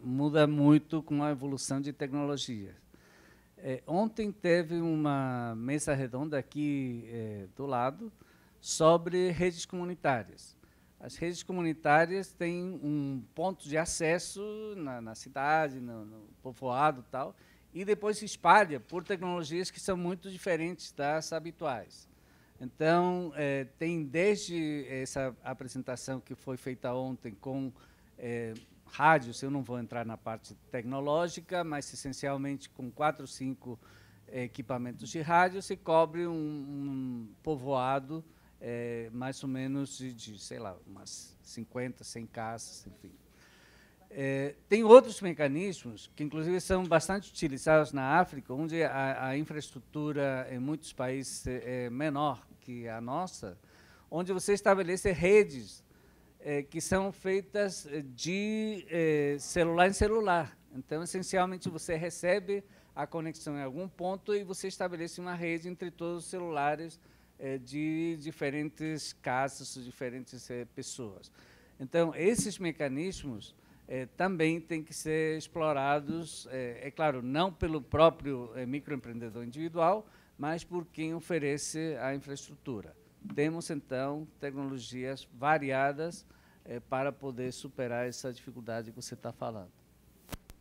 muda muito com a evolução de tecnologia. Ontem teve uma mesa redonda aqui do lado sobre redes comunitárias. As redes comunitárias têm um ponto de acesso na cidade, no povoado e tal, e depois se espalha por tecnologias que são muito diferentes das habituais. Então, tem desde essa apresentação que foi feita ontem com rádios, eu não vou entrar na parte tecnológica, mas essencialmente com 4 ou 5 equipamentos de rádio, se cobre um povoado mais ou menos de, sei lá, umas 50, 100 casas, enfim. Tem outros mecanismos que, inclusive, são bastante utilizados na África, onde a infraestrutura em muitos países é menor que a nossa, onde você estabelece redes que são feitas de celular em celular. Então, essencialmente, você recebe a conexão em algum ponto e você estabelece uma rede entre todos os celulares de diferentes casas, diferentes pessoas. Então, esses mecanismos também têm que ser explorados, é claro, não pelo próprio microempreendedor individual, mas por quem oferece a infraestrutura. Temos, então, tecnologias variadas para poder superar essa dificuldade que você está falando.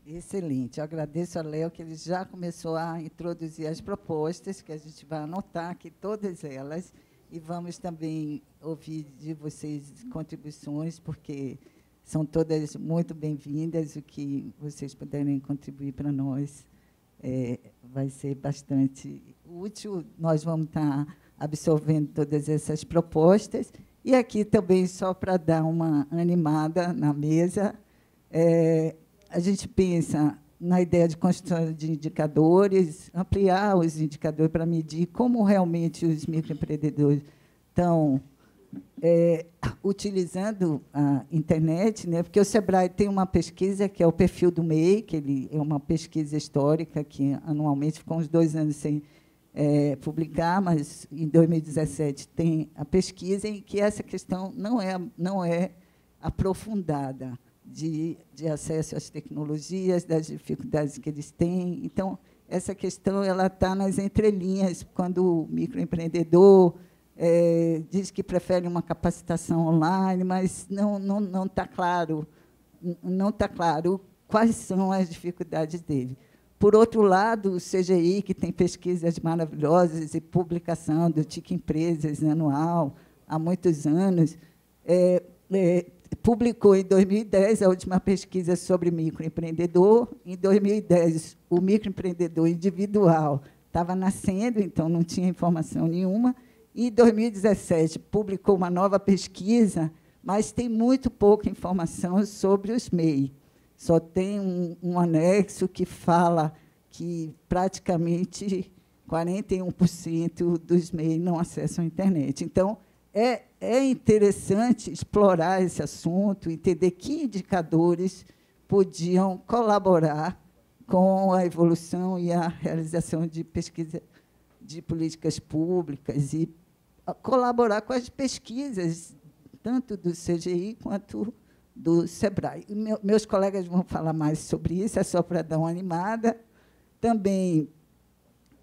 Excelente. Eu agradeço a Léo, que ele já começou a introduzir as propostas, que a gente vai anotar aqui, todas elas, e vamos também ouvir de vocês contribuições, porque são todas muito bem-vindas. O que vocês puderem contribuir para nós vai ser bastante útil. Nós vamos estar absorvendo todas essas propostas. E aqui também, só para dar uma animada na mesa, a gente pensa na ideia de construção de indicadores, ampliar os indicadores para medir como realmente os microempreendedores estão utilizando a internet, né? Porque o SEBRAE tem uma pesquisa, que é o perfil do MEI, que ele é uma pesquisa histórica, que anualmente ficou uns 2 anos sem publicar, mas em 2017 tem a pesquisa em que essa questão não é aprofundada, de acesso às tecnologias, das dificuldades que eles têm. Então, essa questão está nas entrelinhas, quando o microempreendedor diz que prefere uma capacitação online, mas não está claro, quais são as dificuldades dele. Por outro lado, o CGI, que tem pesquisas maravilhosas e publicação do TIC Empresas anual há muitos anos, publicou em 2010 a última pesquisa sobre microempreendedor. Em 2010, o microempreendedor individual estava nascendo, então não tinha informação nenhuma. Em 2017, publicou uma nova pesquisa, mas tem muito pouca informação sobre os MEI. Só tem um anexo que fala que praticamente 41% dos MEI não acessam a internet. Então, é interessante explorar esse assunto, entender que indicadores podiam colaborar com a evolução e a realização de pesquisa de políticas públicas e colaborar com as pesquisas, tanto do CGI quanto do SEBRAE. Meus colegas vão falar mais sobre isso, é só para dar uma animada. Também,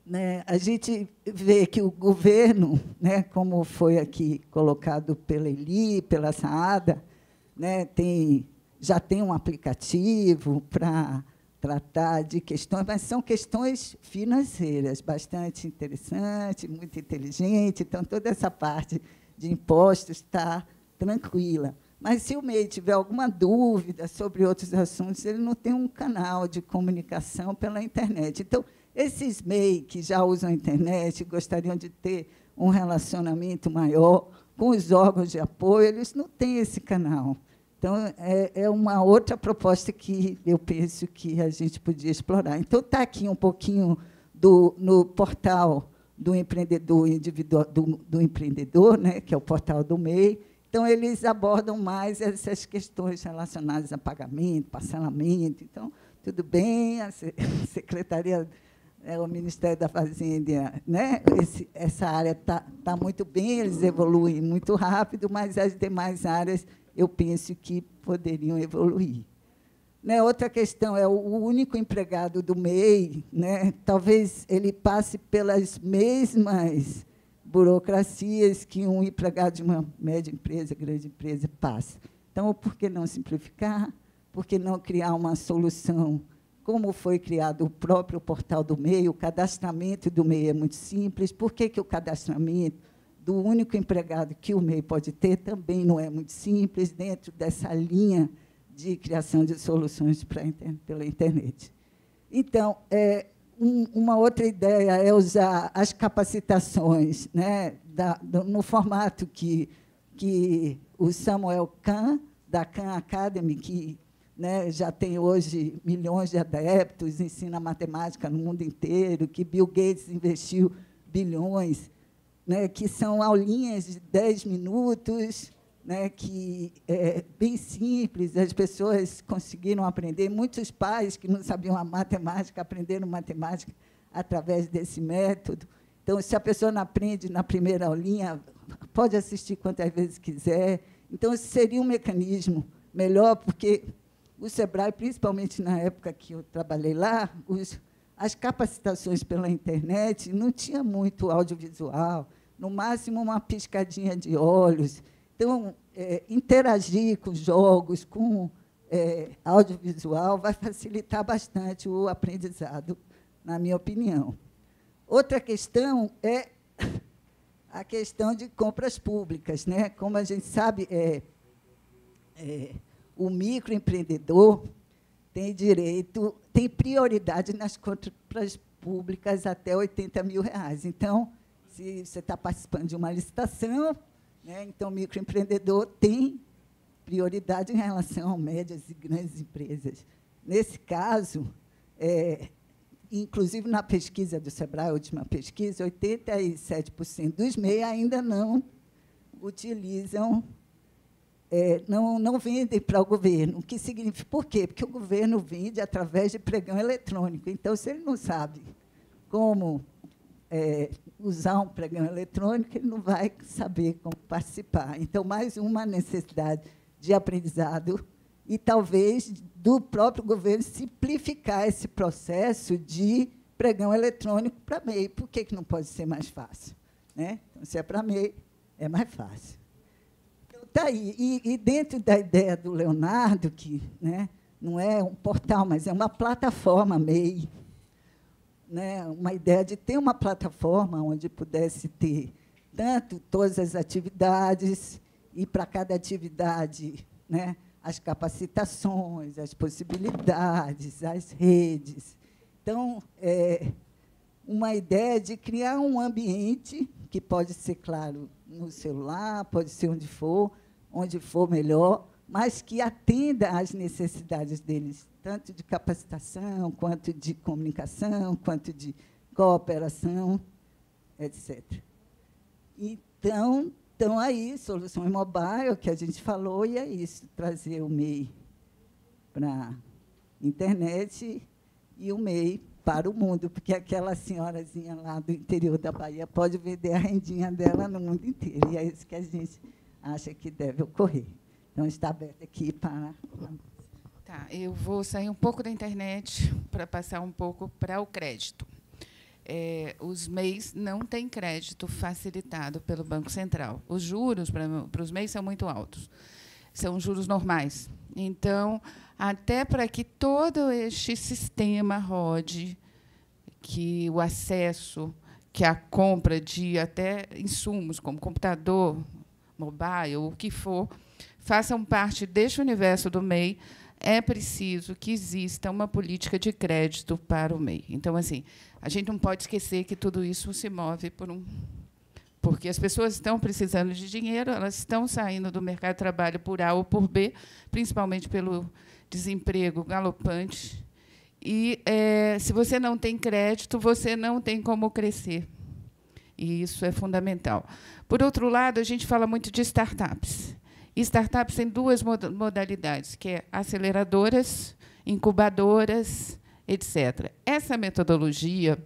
né, a gente vê que o governo, né, como foi aqui colocado pela Eli, pela Saada, né, já tem um aplicativo para tratar de questões, mas são questões financeiras, bastante interessante, muito inteligente. Então, toda essa parte de impostos está tranquila. Mas, se o MEI tiver alguma dúvida sobre outros assuntos, ele não tem um canal de comunicação pela internet. Então, esses MEI que já usam a internet gostariam de ter um relacionamento maior com os órgãos de apoio, eles não têm esse canal. Então, é uma outra proposta que eu penso que a gente podia explorar. Então, está aqui um pouquinho no portal do empreendedor individual, do empreendedor, né, que é o portal do MEI. Então, eles abordam mais essas questões relacionadas a pagamento, parcelamento. Então, tudo bem, a Secretaria, o Ministério da Fazenda, né? Essa área está muito bem, eles evoluem muito rápido, mas as demais áreas, eu penso que poderiam evoluir. Né? Outra questão é o único empregado do MEI, né? Talvez ele passe pelas mesmas burocracias que um empregado de uma média empresa, grande empresa, passa. Então, por que não simplificar? Por que não criar uma solução, como foi criado o próprio portal do MEI? O cadastramento do MEI é muito simples. Por que o cadastramento do único empregado que o MEI pode ter também não é muito simples, dentro dessa linha de criação de soluções pela internet? Então, uma outra ideia é usar as capacitações, né, no formato que o Samuel Kahn, da Khan Academy, que, né, já tem hoje milhões de adeptos, ensina matemática no mundo inteiro, que Bill Gates investiu bilhões, né, que são aulinhas de 10 minutos, né, que é bem simples, as pessoas conseguiram aprender. Muitos pais que não sabiam a matemática aprenderam matemática através desse método. Então, se a pessoa não aprende na primeira aulinha, pode assistir quantas vezes quiser. Então, esse seria um mecanismo melhor, porque o SEBRAE, principalmente na época que eu trabalhei lá, as capacitações pela internet não tinha muito audiovisual, no máximo uma piscadinha de olhos. Então, interagir com jogos, com audiovisual, vai facilitar bastante o aprendizado, na minha opinião. Outra questão é a questão de compras públicas, né? Como a gente sabe, o microempreendedor tem direito, tem prioridade nas compras públicas até R$80 mil. Então, se você está participando de uma licitação, né, então o microempreendedor tem prioridade em relação a médias e grandes empresas. Nesse caso, inclusive na pesquisa do SEBRAE, a última pesquisa, 87% dos MEI ainda não utilizam, não vendem para o governo. O que significa? Por quê? Porque o governo vende através de pregão eletrônico. Então, se ele não sabe como usar um pregão eletrônico, ele não vai saber como participar. Então, mais uma necessidade de aprendizado e, talvez, do próprio governo simplificar esse processo de pregão eletrônico para MEI. Por que não pode ser mais fácil? Né? Então, se é para MEI, é mais fácil. Então, tá aí. E dentro da ideia do Leonardo, que, né, não é um portal, mas é uma plataforma MEI, né, uma ideia de ter uma plataforma onde pudesse ter tanto todas as atividades e, para cada atividade, né, as capacitações, as possibilidades, as redes. Então, uma ideia de criar um ambiente que pode ser, claro, no celular, pode ser onde for melhor, mas que atenda às necessidades deles, tanto de capacitação, quanto de comunicação, quanto de cooperação, etc. Então, estão aí soluções mobile, que a gente falou, e é isso, trazer o MEI para a internet e o MEI para o mundo, porque aquela senhorazinha lá do interior da Bahia pode vender a rendinha dela no mundo inteiro, e é isso que a gente acha que deve ocorrer. Então, está aberto aqui para... Tá, eu vou sair um pouco da internet para passar um pouco para o crédito. Os MEIs não têm crédito facilitado pelo Banco Central. Os juros para os MEIs são muito altos. São juros normais. Então, até para que todo este sistema rode, que o acesso, que a compra de até insumos, como computador, mobile, o que for, façam parte deste universo do MEI, é preciso que exista uma política de crédito para o MEI. Então, assim, a gente não pode esquecer que tudo isso se move porque as pessoas estão precisando de dinheiro, elas estão saindo do mercado de trabalho por A ou por B, principalmente pelo desemprego galopante. E, se você não tem crédito, você não tem como crescer. E isso é fundamental. Por outro lado, a gente fala muito de startups. Startups têm duas modalidades, que é aceleradoras, incubadoras, etc. Essa metodologia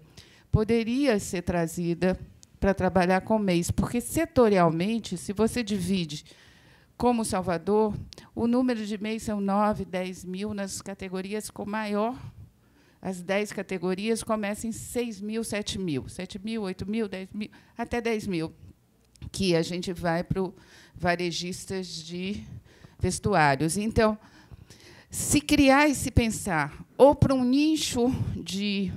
poderia ser trazida para trabalhar com MEIs, porque, setorialmente, se você divide, como Salvador, o número de MEIs são 9, 10 mil nas categorias com maior. As 10 categorias começam em 6 mil, 7 mil. 7 mil, 8 mil, 10 mil, até 10 mil, que a gente vai para o varejistas de vestuários. Então, se criar e se pensar ou para um nicho de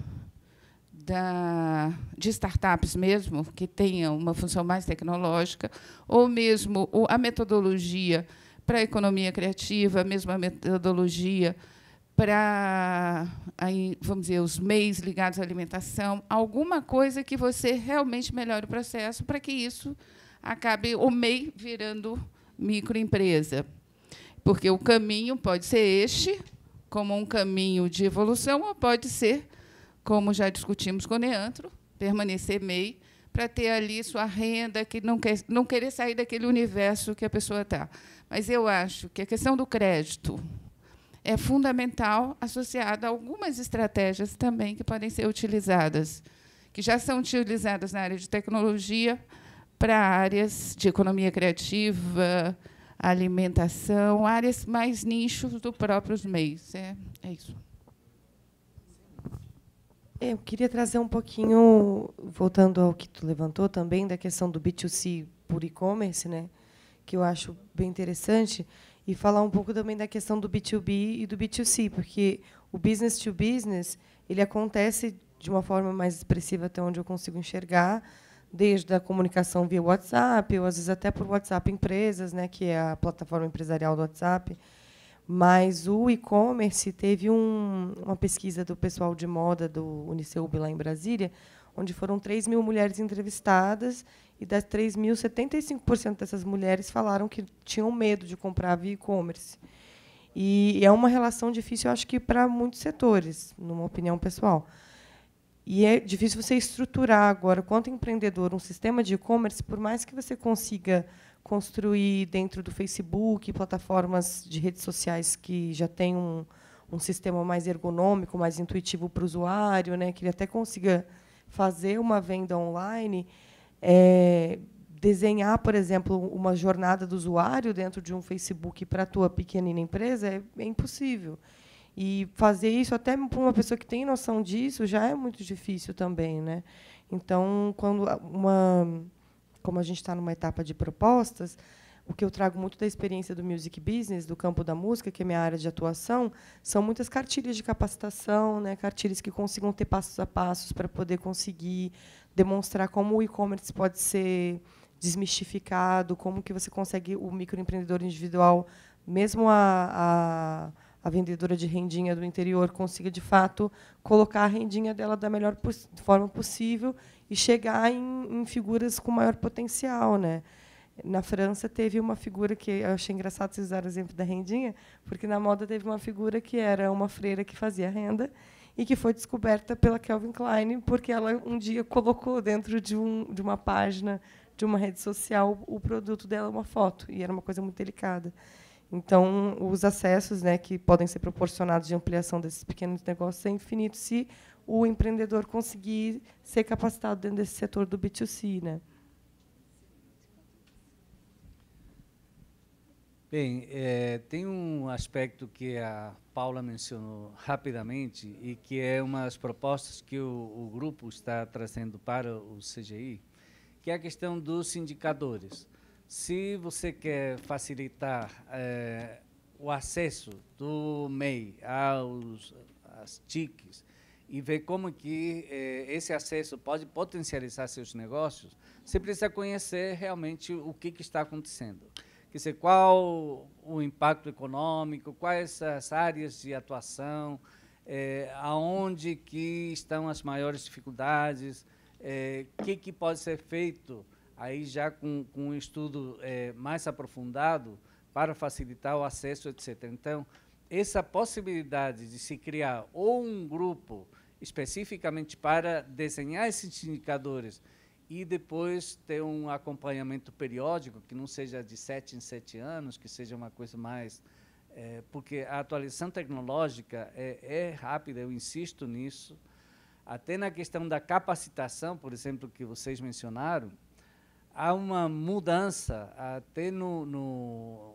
startups mesmo, que tenha uma função mais tecnológica, ou mesmo a metodologia para a economia criativa, a mesma metodologia para, vamos dizer, os MEIs ligados à alimentação, alguma coisa que você realmente melhore o processo para que isso acabe o MEI virando microempresa. Porque o caminho pode ser este, como um caminho de evolução, ou pode ser, como já discutimos com o Neantro, permanecer MEI, para ter ali sua renda, que não querer sair daquele universo que a pessoa está. Mas eu acho que a questão do crédito é fundamental, associada a algumas estratégias também que podem ser utilizadas, que já são utilizadas na área de tecnologia, para áreas de economia criativa, alimentação, áreas mais nichos do próprios MEIs. É isso. Eu queria trazer um pouquinho, voltando ao que tu levantou também, da questão do B2C por e-commerce, né, que eu acho bem interessante, e falar um pouco também da questão do B2B e do B2C, porque o business to business ele acontece de uma forma mais expressiva, até onde eu consigo enxergar, desde a comunicação via WhatsApp, ou às vezes até por WhatsApp Empresas, né, que é a plataforma empresarial do WhatsApp. Mas o e-commerce teve uma pesquisa do pessoal de moda do Uniceub lá em Brasília, onde foram 3 mil mulheres entrevistadas, e das 3 mil, 75% dessas mulheres falaram que tinham medo de comprar via e-commerce. E é uma relação difícil, eu acho que para muitos setores, numa opinião pessoal. E é difícil você estruturar agora, quanto empreendedor, um sistema de e-commerce, por mais que você consiga construir dentro do Facebook, plataformas de redes sociais que já têm um sistema mais ergonômico, mais intuitivo para o usuário, né, que ele até consiga fazer uma venda online, desenhar, por exemplo, uma jornada do usuário dentro de um Facebook para a tua pequenina empresa é impossível. E fazer isso até para uma pessoa que tem noção disso já é muito difícil também, né? Então, como a gente está numa etapa de propostas, o que eu trago muito da experiência do music business, do campo da música, que é minha área de atuação, são muitas cartilhas de capacitação, né? Cartilhas que consigam ter passos a passos para poder conseguir demonstrar como o e-commerce pode ser desmistificado, como que você consegue, o microempreendedor individual, mesmo a vendedora de rendinha do interior, consiga, de fato, colocar a rendinha dela da melhor forma possível e chegar em figuras com maior potencial, né? Na França, teve uma figura que eu achei engraçado vocês usarem o exemplo da rendinha, porque na moda teve uma figura que era uma freira que fazia renda e que foi descoberta pela Calvin Klein, porque ela um dia colocou dentro de uma página de uma rede social o produto dela, uma foto, e era uma coisa muito delicada. Então, os acessos, né, que podem ser proporcionados de ampliação desses pequenos negócios é infinito se o empreendedor conseguir ser capacitado dentro desse setor do B2C, né? Bem, tem um aspecto que a Paula mencionou rapidamente e que é uma das propostas que o grupo está trazendo para o CGI, que é a questão dos indicadores. Se você quer facilitar o acesso do MEI às TICs e ver como que esse acesso pode potencializar seus negócios, você precisa conhecer realmente o que está acontecendo. Quer dizer, qual o impacto econômico, quais as áreas de atuação, aonde que estão as maiores dificuldades, o que pode ser feito aí já com um estudo mais aprofundado para facilitar o acesso, etc. Então, essa possibilidade de se criar ou um grupo especificamente para desenhar esses indicadores e depois ter um acompanhamento periódico, que não seja de 7 em 7 anos, que seja uma coisa mais... porque a atualização tecnológica é rápida, eu insisto nisso. Até na questão da capacitação, por exemplo, que vocês mencionaram, há uma mudança até no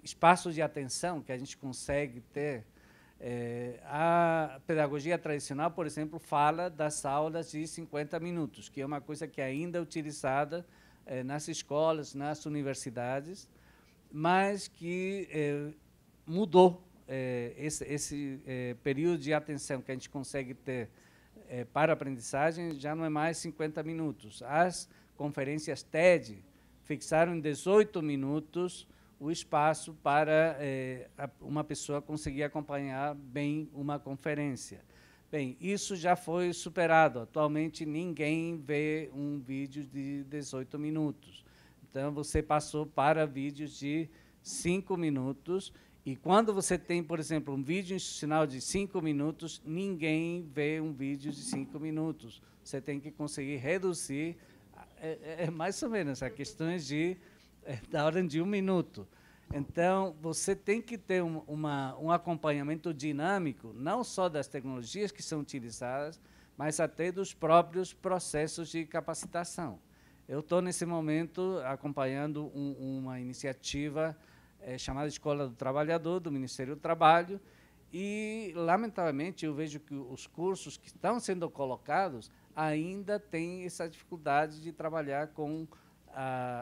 espaço de atenção que a gente consegue ter. A pedagogia tradicional, por exemplo, fala das aulas de 50 minutos, que é uma coisa que ainda é utilizada nas escolas, nas universidades, mas que mudou esse período de atenção que a gente consegue ter para a aprendizagem, já não é mais 50 minutos. As conferências TED fixaram em 18 minutos o espaço para uma pessoa conseguir acompanhar bem uma conferência. Bem, isso já foi superado. Atualmente, ninguém vê um vídeo de 18 minutos. Então, você passou para vídeos de 5 minutos, e quando você tem, por exemplo, um vídeo institucional de 5 minutos, ninguém vê um vídeo de 5 minutos. Você tem que conseguir reduzir, mais ou menos, a questões da ordem de 1 minuto. Então, você tem que ter um acompanhamento dinâmico, não só das tecnologias que são utilizadas, mas até dos próprios processos de capacitação. Eu estou, nesse momento, acompanhando uma iniciativa chamada Escola do Trabalhador, do Ministério do Trabalho, e, lamentavelmente, eu vejo que os cursos que estão sendo colocados ainda têm essa dificuldade de trabalhar com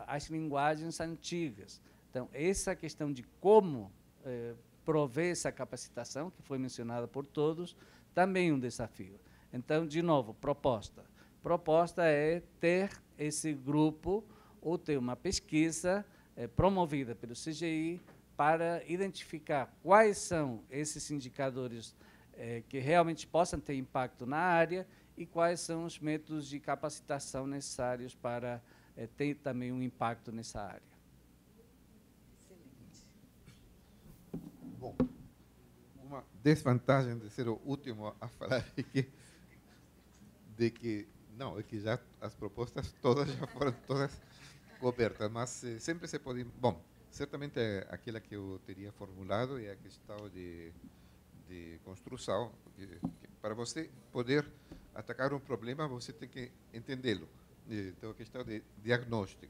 as linguagens antigas. Então, essa questão de como prover essa capacitação, que foi mencionada por todos, também é um desafio. Então, de novo, proposta. proposta é ter esse grupo ou ter uma pesquisa promovida pelo CGI para identificar quais são esses indicadores que realmente possam ter impacto na área e quais são os métodos de capacitação necessários para ter também um impacto nessa área. Excelente. Bom, uma desvantagem de ser o último a falar é que já as propostas todas já foram todas cobertas, mas sempre se pode... Bom, certamente aquela que eu teria formulado é a questão de construção, porque para você poder atacar um problema, você tem que entendê-lo. Então, a questão de diagnóstico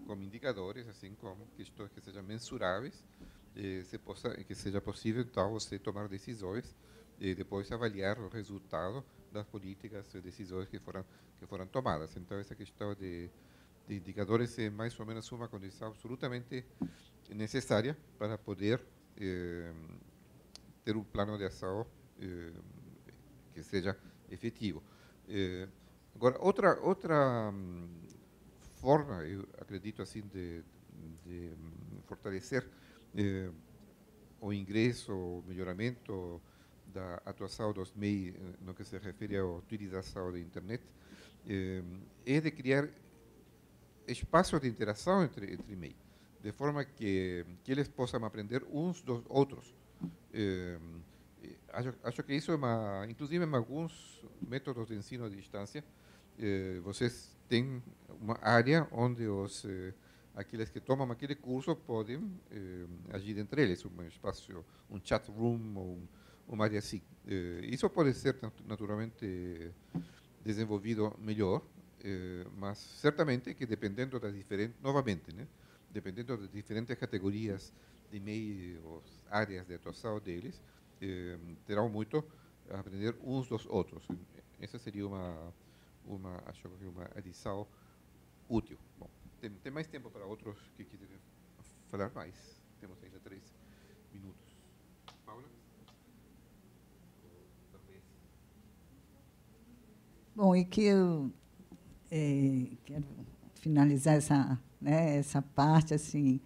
com indicadores, assim como questões que sejam mensuráveis, que seja possível, então, você tomar decisões e depois avaliar o resultado das políticas e decisões que foram tomadas. Então, essa questão de indicadores é mais ou menos uma condição absolutamente necessária para poder ter um plano de ação que seja efetivo. Agora, outra forma, eu acredito assim, de fortalecer o ingresso, o melhoramento da atuação dos MEI no que se refere à utilização da internet, é de criar espaços de interação entre MEI, de forma que eles possam aprender uns dos outros. Acho que isso inclusive em alguns métodos de ensino à distância, vocês têm uma área onde aqueles que tomam aquele curso podem agir entre eles, um espaço, um chat room ou uma área assim. Isso pode ser naturalmente desenvolvido melhor, mas certamente que dependendo das diferentes, novamente, né, dependendo das diferentes categorias de MEI, áreas de atuação deles, terão muito a aprender uns dos outros. Essa seria acho que uma adição útil. Bom, tem mais tempo para outros que quiserem falar mais. Temos ainda 3 minutos. Paula? Bom, e que eu quero finalizar essa parte, assim,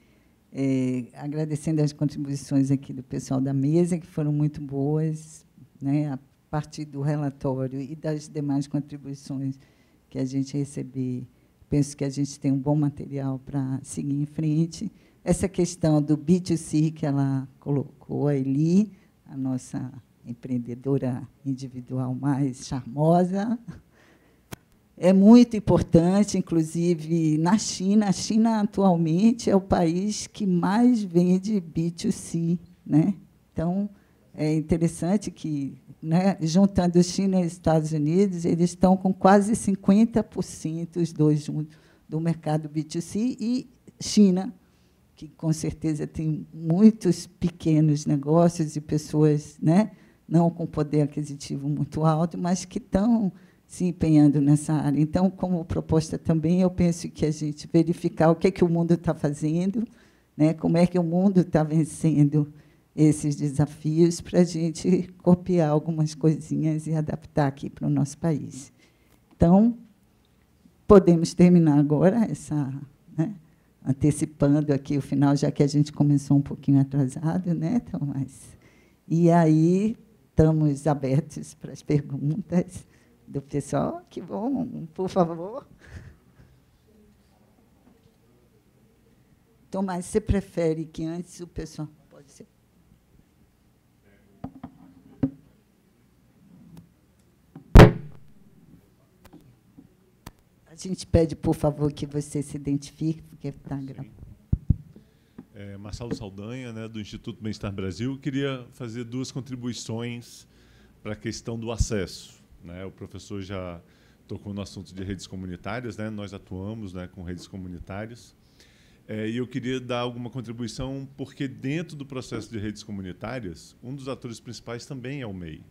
agradecendo as contribuições aqui do pessoal da mesa, que foram muito boas, né, a partir do relatório e das demais contribuições que a gente receber. Penso que a gente tem um bom material para seguir em frente. Essa questão do B2C que ela colocou, a Eli, a nossa empreendedora individual mais charmosa, é muito importante, inclusive na China. A China, atualmente, é o país que mais vende B2C, né? Então, é interessante que, né, juntando China e Estados Unidos, eles estão com quase 50%, os dois juntos, do mercado B2C, e China, que, com certeza, tem muitos pequenos negócios e pessoas, né, não com poder aquisitivo muito alto, mas que estão se empenhando nessa área. Então, como proposta também, eu penso que a gente verificar o que o mundo está fazendo, né, como é que o mundo está vencendo esses desafios, para a gente copiar algumas coisinhas e adaptar aqui para o nosso país. Então, podemos terminar agora, né, antecipando aqui o final, já que a gente começou um pouquinho atrasado, né, Tomás? E aí estamos abertos para as perguntas do pessoal. Que bom, por favor. Tomás, você prefere que antes o pessoal... Pode ser. A gente pede, por favor, que você se identifique, porque está gravando. Marcelo Saldanha, né, do Instituto Bem-Estar Brasil. Queria fazer 2 contribuições para a questão do acesso, né? O professor já tocou no assunto de redes comunitárias, né? Nós atuamos, né, com redes comunitárias. E eu queria dar alguma contribuição, porque dentro do processo de redes comunitárias, um dos atores principais também é o MEI.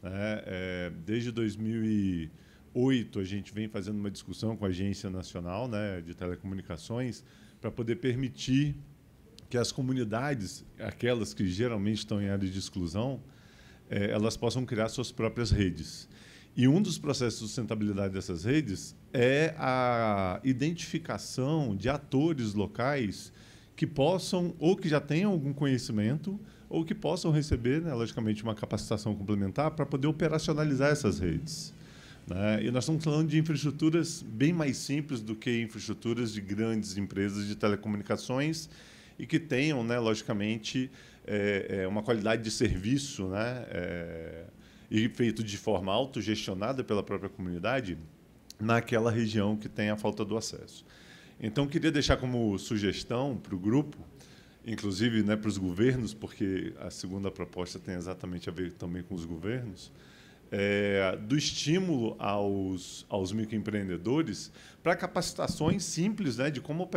Né? Desde 2008, a gente vem fazendo uma discussão com a Agência Nacional, né, de Telecomunicações, para poder permitir que as comunidades, aquelas que geralmente estão em áreas de exclusão, elas possam criar suas próprias redes. E um dos processos de sustentabilidade dessas redes é a identificação de atores locais que possam, ou que já tenham algum conhecimento, ou que possam receber, né, logicamente, uma capacitação complementar para poder operacionalizar essas redes. Né? E nós estamos falando de infraestruturas bem mais simples do que infraestruturas de grandes empresas de telecomunicações e que tenham, né, logicamente, uma qualidade de serviço, né, e feito de forma autogestionada pela própria comunidade naquela região que tem a falta do acesso. Então, queria deixar como sugestão para o grupo, inclusive, né, para os governos, porque a segunda proposta tem exatamente a ver também com os governos, do estímulo aos microempreendedores para capacitações simples, né, de como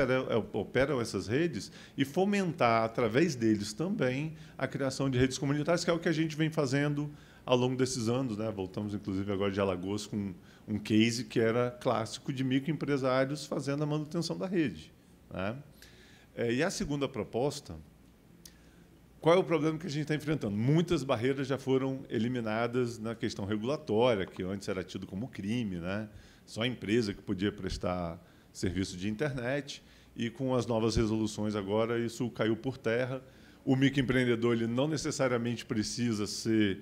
operam essas redes e fomentar, através deles também, a criação de redes comunitárias, que é o que a gente vem fazendo ao longo desses anos. Né? Voltamos, inclusive, agora de Alagoas com um case que era clássico de microempresários fazendo a manutenção da rede. Né? E a segunda proposta, qual é o problema que a gente está enfrentando? Muitas barreiras já foram eliminadas na questão regulatória, que antes era tido como crime, né? Só a empresa que podia prestar serviço de internet, e com as novas resoluções agora isso caiu por terra. O microempreendedor ele não necessariamente precisa ser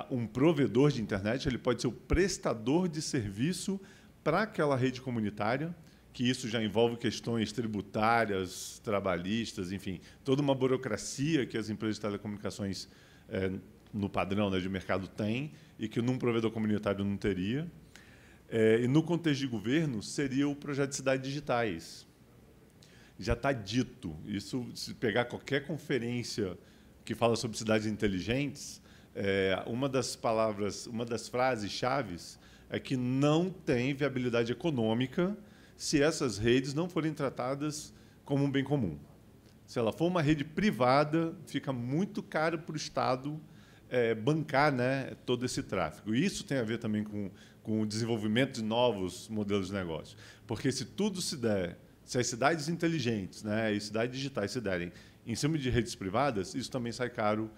um provedor de internet, ele pode ser o prestador de serviço para aquela rede comunitária, que isso já envolve questões tributárias, trabalhistas, enfim, toda uma burocracia que as empresas de telecomunicações, no padrão, né, de mercado, têm e que num provedor comunitário não teria. E, no contexto de governo, seria o projeto de cidades digitais. Já está dito. Isso, se pegar qualquer conferência que fala sobre cidades inteligentes, uma das frases-chave é que não tem viabilidade econômica se essas redes não forem tratadas como um bem comum. Se ela for uma rede privada, fica muito caro para o Estado bancar, né, todo esse tráfego. E isso tem a ver também com o desenvolvimento de novos modelos de negócio. Porque se tudo se der, se as cidades inteligentes, né, e cidades digitais se derem em cima de redes privadas, isso também sai caro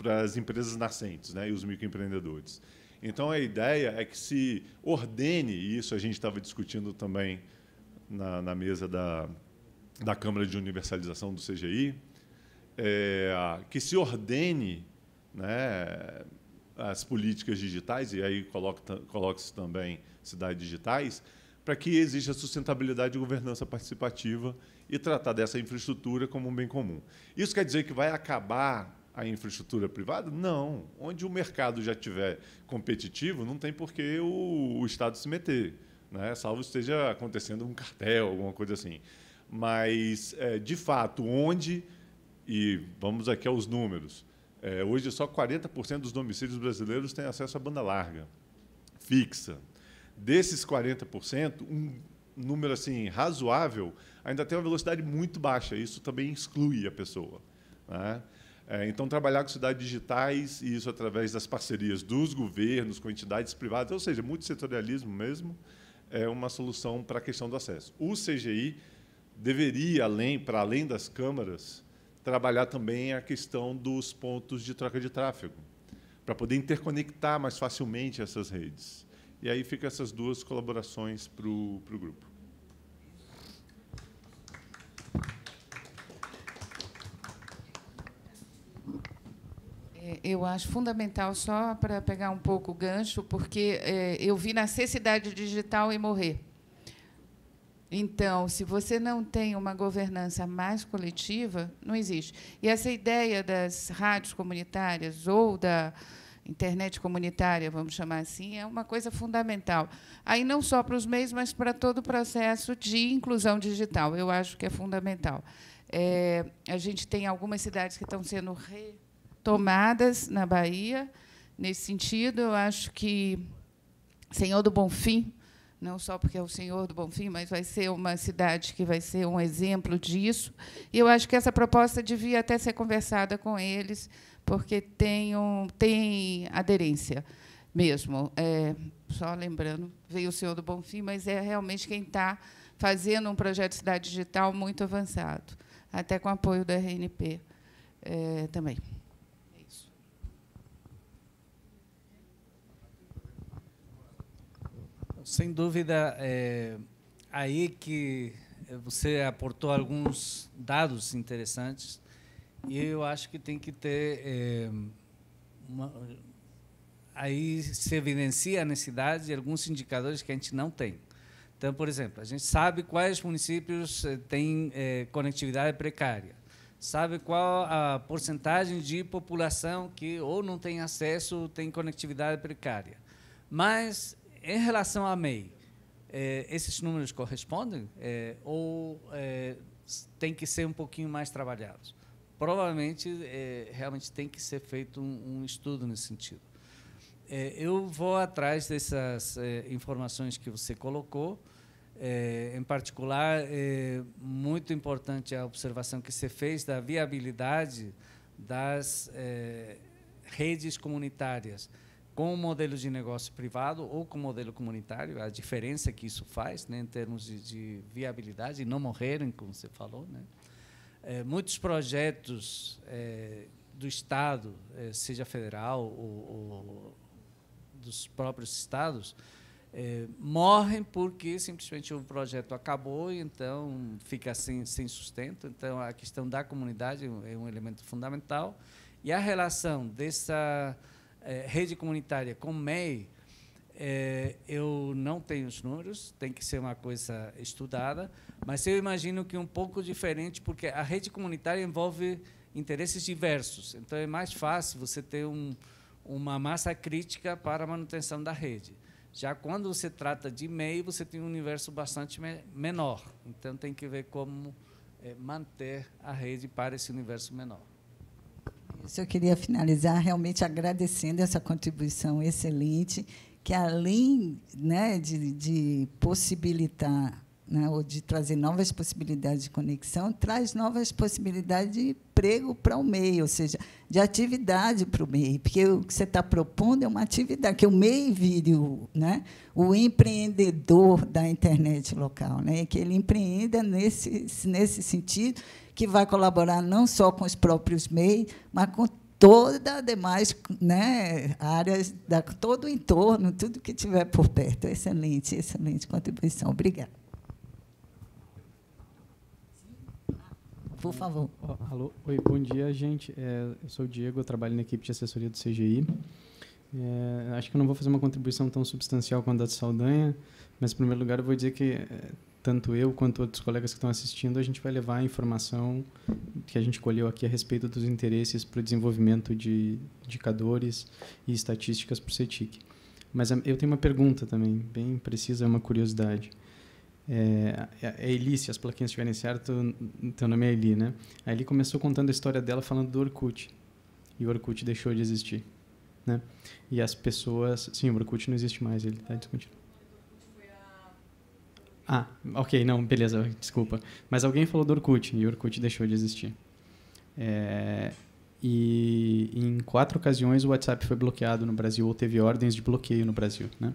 para as empresas nascentes, né, e os microempreendedores. Então, a ideia é que se ordene, e isso a gente estava discutindo também na mesa da Câmara de Universalização do CGI, que se ordene, né, as políticas digitais, e aí coloca-se também cidades digitais, para que exista sustentabilidade e governança participativa e tratar dessa infraestrutura como um bem comum. Isso quer dizer que vai acabar a infraestrutura privada? Não. Onde o mercado já estiver competitivo, não tem por que o Estado se meter, né? Salvo esteja acontecendo um cartel, alguma coisa assim. Mas, de fato, onde, e vamos aqui aos números, hoje só 40% dos domicílios brasileiros têm acesso à banda larga, fixa. Desses 40%, um número assim, razoável ainda tem uma velocidade muito baixa. Isso também exclui a pessoa, né? Então, trabalhar com cidades digitais, e isso através das parcerias dos governos com entidades privadas, ou seja, multissetorialismo mesmo, é uma solução para a questão do acesso. O CGI deveria, para além das câmaras, trabalhar também a questão dos pontos de troca de tráfego, para poder interconectar mais facilmente essas redes. E aí ficam essas duas colaborações para o grupo. Eu acho fundamental, só para pegar um pouco o gancho, porque eu vi nascer cidade digital e morrer. Então, se você não tem uma governança mais coletiva, não existe. E essa ideia das rádios comunitárias ou da internet comunitária, vamos chamar assim, é uma coisa fundamental. Aí não só para os meios, mas para todo o processo de inclusão digital. Eu acho que é fundamental. A gente tem algumas cidades que estão sendo retomadas na Bahia. Nesse sentido, eu acho que Senhor do Bonfim, não só porque é o Senhor do Bonfim, mas vai ser uma cidade que vai ser um exemplo disso. E eu acho que essa proposta devia até ser conversada com eles, porque tem aderência mesmo. Só lembrando, veio o Senhor do Bonfim, mas é realmente quem está fazendo um projeto de cidade digital muito avançado, até com apoio da RNP também. É isso. sem dúvida, aí que você aportou alguns dados interessantes e eu acho que tem que ter aí se evidencia a necessidade de alguns indicadores que a gente não tem. Então, por exemplo, a gente sabe quais municípios têm conectividade precária, sabe qual a porcentagem de população que ou não tem acesso ou tem conectividade precária. Mas, em relação à MEI, esses números correspondem ou tem que ser um pouquinho mais trabalhados? Provavelmente, realmente tem que ser feito um estudo nesse sentido. Eu vou atrás dessas informações que você colocou. Em particular, muito importante a observação que você fez da viabilidade das redes comunitárias com o modelo de negócio privado ou com o modelo comunitário, a diferença que isso faz, né, em termos de viabilidade, e não morrerem, como você falou, né? Muitos projetos do Estado, seja federal ou dos próprios estados, morrem porque simplesmente o projeto acabou e então fica sem sustento. Então, a questão da comunidade é um elemento fundamental. E a relação dessa rede comunitária com MEI, eu não tenho os números, tem que ser uma coisa estudada, mas eu imagino que um pouco diferente, porque a rede comunitária envolve interesses diversos. Então, é mais fácil você ter uma massa crítica para a manutenção da rede. Já quando você trata de MEI, você tem um universo bastante menor. Então, tem que ver como manter a rede para esse universo menor. Eu queria finalizar realmente agradecendo essa contribuição excelente, que, além, né, de possibilitar, né, ou de trazer novas possibilidades de conexão, traz novas possibilidades de emprego para o MEI, ou seja, de atividade para o MEI, porque o que você está propondo é uma atividade, que o MEI vire o empreendedor da internet local, né, que ele empreenda nesse sentido, que vai colaborar não só com os próprios MEI, mas com todas as demais, né, áreas, todo o entorno, tudo que tiver por perto. Excelente, excelente contribuição. Obrigada. Por favor. Alô. Oi, bom dia, gente. Eu sou o Diego, eu trabalho na equipe de assessoria do CGI. Acho que eu não vou fazer uma contribuição tão substancial quanto a de Saldanha, mas, em primeiro lugar, eu vou dizer que tanto eu quanto outros colegas que estão assistindo, a gente vai levar a informação que a gente colheu aqui a respeito dos interesses para o desenvolvimento de indicadores e estatísticas para o CETIC. Mas eu tenho uma pergunta também, bem precisa, uma curiosidade. A Eli, se as plaquinhas estiverem certo, teu nome é Eli, né? A Eli começou contando a história dela falando do Orkut. E o Orkut deixou de existir, né? E as pessoas... Sim, o Orkut não existe mais, ele está descontinuado. Ah, ok, não, beleza, desculpa. Mas alguém falou do Orkut, e o Orkut deixou de existir. E em 4 ocasiões o WhatsApp foi bloqueado no Brasil, ou teve ordens de bloqueio no Brasil, né?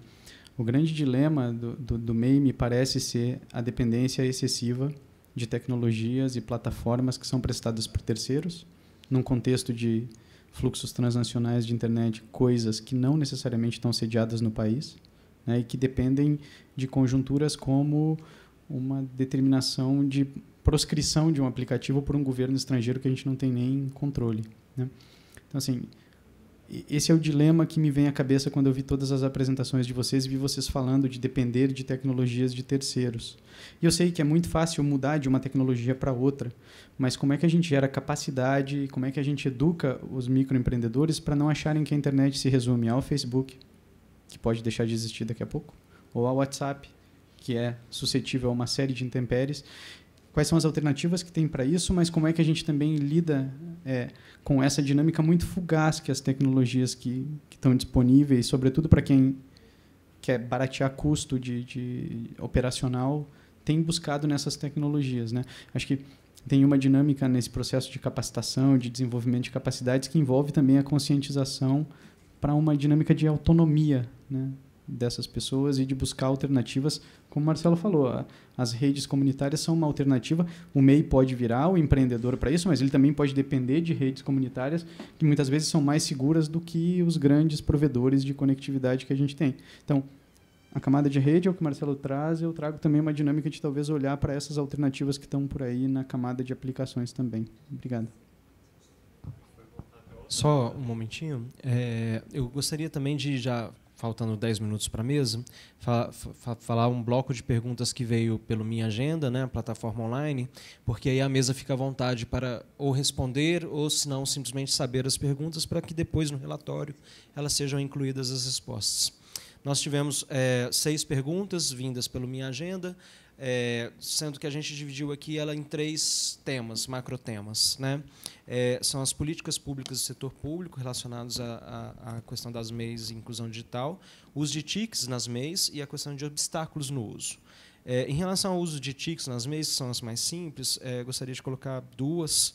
O grande dilema do MEI me parece ser a dependência excessiva de tecnologias e plataformas que são prestadas por terceiros, num contexto de fluxos transnacionais de internet, coisas que não necessariamente estão sediadas no país, né, e que dependem de conjunturas como uma determinação de proscrição de um aplicativo por um governo estrangeiro que a gente não tem nem controle, né? Então, assim, esse é o dilema que me vem à cabeça quando eu vi todas as apresentações de vocês e vi vocês falando de depender de tecnologias de terceiros. E eu sei que é muito fácil mudar de uma tecnologia para outra, mas como é que a gente gera capacidade, como é que a gente educa os microempreendedores para não acharem que a internet se resume ao Facebook, que pode deixar de existir daqui a pouco, ou ao WhatsApp, que é suscetível a uma série de intempéries. Quais são as alternativas que tem para isso, mas como é que a gente também lida com essa dinâmica muito fugaz que as tecnologias que estão disponíveis, sobretudo para quem quer baratear custo de operacional, tem buscado nessas tecnologias, né? Acho que tem uma dinâmica nesse processo de capacitação, de desenvolvimento de capacidades, que envolve também a conscientização para uma dinâmica de autonomia, né, dessas pessoas e de buscar alternativas. Como o Marcelo falou, as redes comunitárias são uma alternativa. O MEI pode virar o empreendedor para isso, mas ele também pode depender de redes comunitárias que muitas vezes são mais seguras do que os grandes provedores de conectividade que a gente tem. Então, a camada de rede é o que o Marcelo traz, eu trago também uma dinâmica de talvez olhar para essas alternativas que estão por aí na camada de aplicações também. Obrigado. Só um momentinho. Eu gostaria também de, já faltando 10 minutos para a mesa, falar um bloco de perguntas que veio pelo Minha Agenda, né, a plataforma online, porque aí a mesa fica à vontade para ou responder ou, se não, simplesmente saber as perguntas para que depois, no relatório, elas sejam incluídas as respostas. Nós tivemos 6 perguntas vindas pelo Minha Agenda, sendo que a gente dividiu aqui ela em 3 temas, macrotemas, né? São as políticas públicas do setor público relacionadas à questão das MEIs e inclusão digital, o uso de TICs nas MEIs e a questão de obstáculos no uso. Em relação ao uso de TICs nas MEIs, que são as mais simples, gostaria de colocar 2.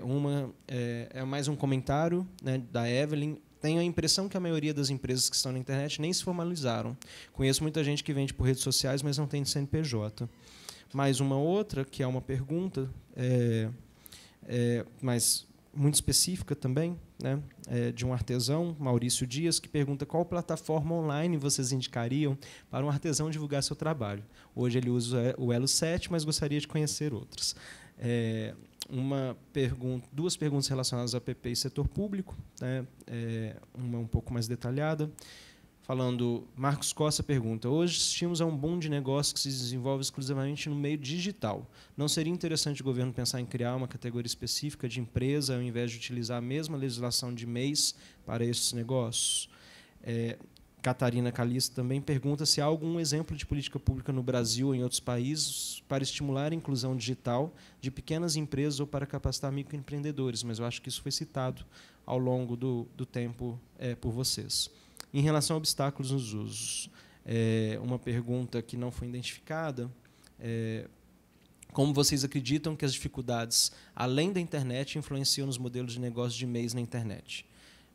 Uma é mais um comentário, né, da Evelyn. Tenho a impressão que a maioria das empresas que estão na internet nem se formalizaram. Conheço muita gente que vende por redes sociais, mas não tem CNPJ. Mais uma outra, que é uma pergunta, mas muito específica também, né, de um artesão, Maurício Dias, que pergunta qual plataforma online vocês indicariam para um artesão divulgar seu trabalho. Hoje ele usa o Elo 7, mas gostaria de conhecer outras. Duas perguntas relacionadas a PP e setor público, né? Uma um pouco mais detalhada. Falando, Marcos Costa pergunta: hoje assistimos a um boom de negócio que se desenvolve exclusivamente no meio digital. Não seria interessante o governo pensar em criar uma categoria específica de empresa, ao invés de utilizar a mesma legislação de MEIs para esses negócios? Catarina Calixto também pergunta se há algum exemplo de política pública no Brasil ou em outros países para estimular a inclusão digital de pequenas empresas ou para capacitar microempreendedores, mas eu acho que isso foi citado ao longo do tempo por vocês. Em relação a obstáculos nos usos, uma pergunta que não foi identificada, como vocês acreditam que as dificuldades, além da internet, influenciam nos modelos de negócio de MEIs na internet?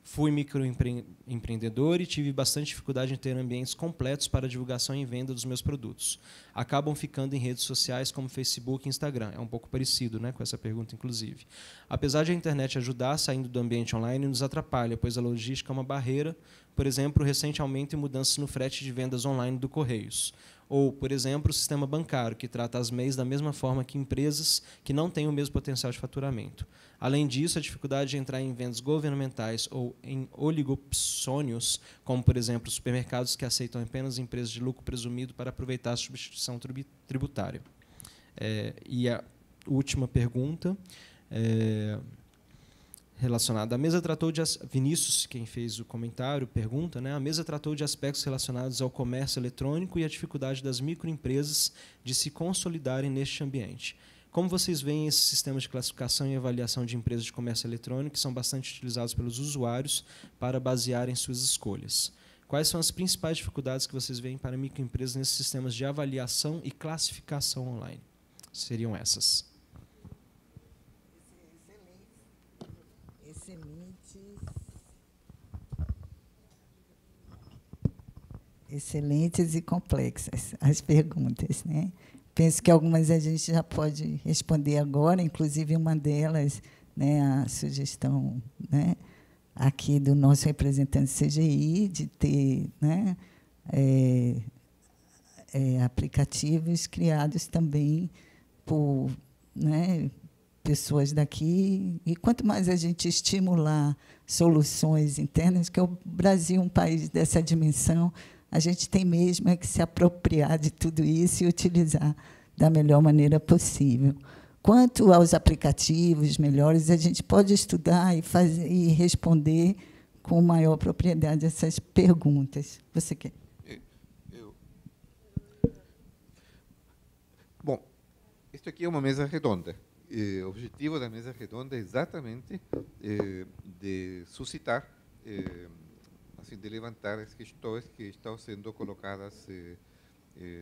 Fui microempreendedor e tive bastante dificuldade em ter ambientes completos para divulgação e venda dos meus produtos. Acabam ficando em redes sociais como Facebook e Instagram. É um pouco parecido, né, com essa pergunta, inclusive. Apesar de a internet ajudar, saindo do ambiente online nos atrapalha, pois a logística é uma barreira, por exemplo, o recente aumento e mudanças no frete de vendas online do Correios. Ou, por exemplo, o sistema bancário, que trata as MEIs da mesma forma que empresas que não têm o mesmo potencial de faturamento. Além disso, a dificuldade de entrar em vendas governamentais ou em oligopsônios, como, por exemplo, supermercados que aceitam apenas empresas de lucro presumido para aproveitar a substituição tributária. E a última pergunta, relacionada. A mesa tratou de... Vinícius, quem fez o comentário, pergunta, né? A mesa tratou de aspectos relacionados ao comércio eletrônico e a dificuldade das microempresas de se consolidarem neste ambiente. Como vocês veem esses sistemas de classificação e avaliação de empresas de comércio eletrônico que são bastante utilizados pelos usuários para basearem suas escolhas? Quais são as principais dificuldades que vocês veem para microempresas nesses sistemas de avaliação e classificação online? Seriam essas. Excelentes e complexas as perguntas, né? Penso que algumas a gente já pode responder agora, inclusive uma delas, né, a sugestão, né, aqui do nosso representante CGI de ter, né, aplicativos criados também por, né, pessoas daqui. E quanto mais a gente estimular soluções internas, que o Brasil é um país dessa dimensão, a gente tem mesmo que se apropriar de tudo isso e utilizar da melhor maneira possível. Quanto aos aplicativos melhores, a gente pode estudar e responder com maior propriedade essas perguntas. Você quer? Bom, isto aqui é uma mesa redonda. O objetivo da mesa redonda é exatamente de suscitar, assim, de levantar as questões que estão sendo colocadas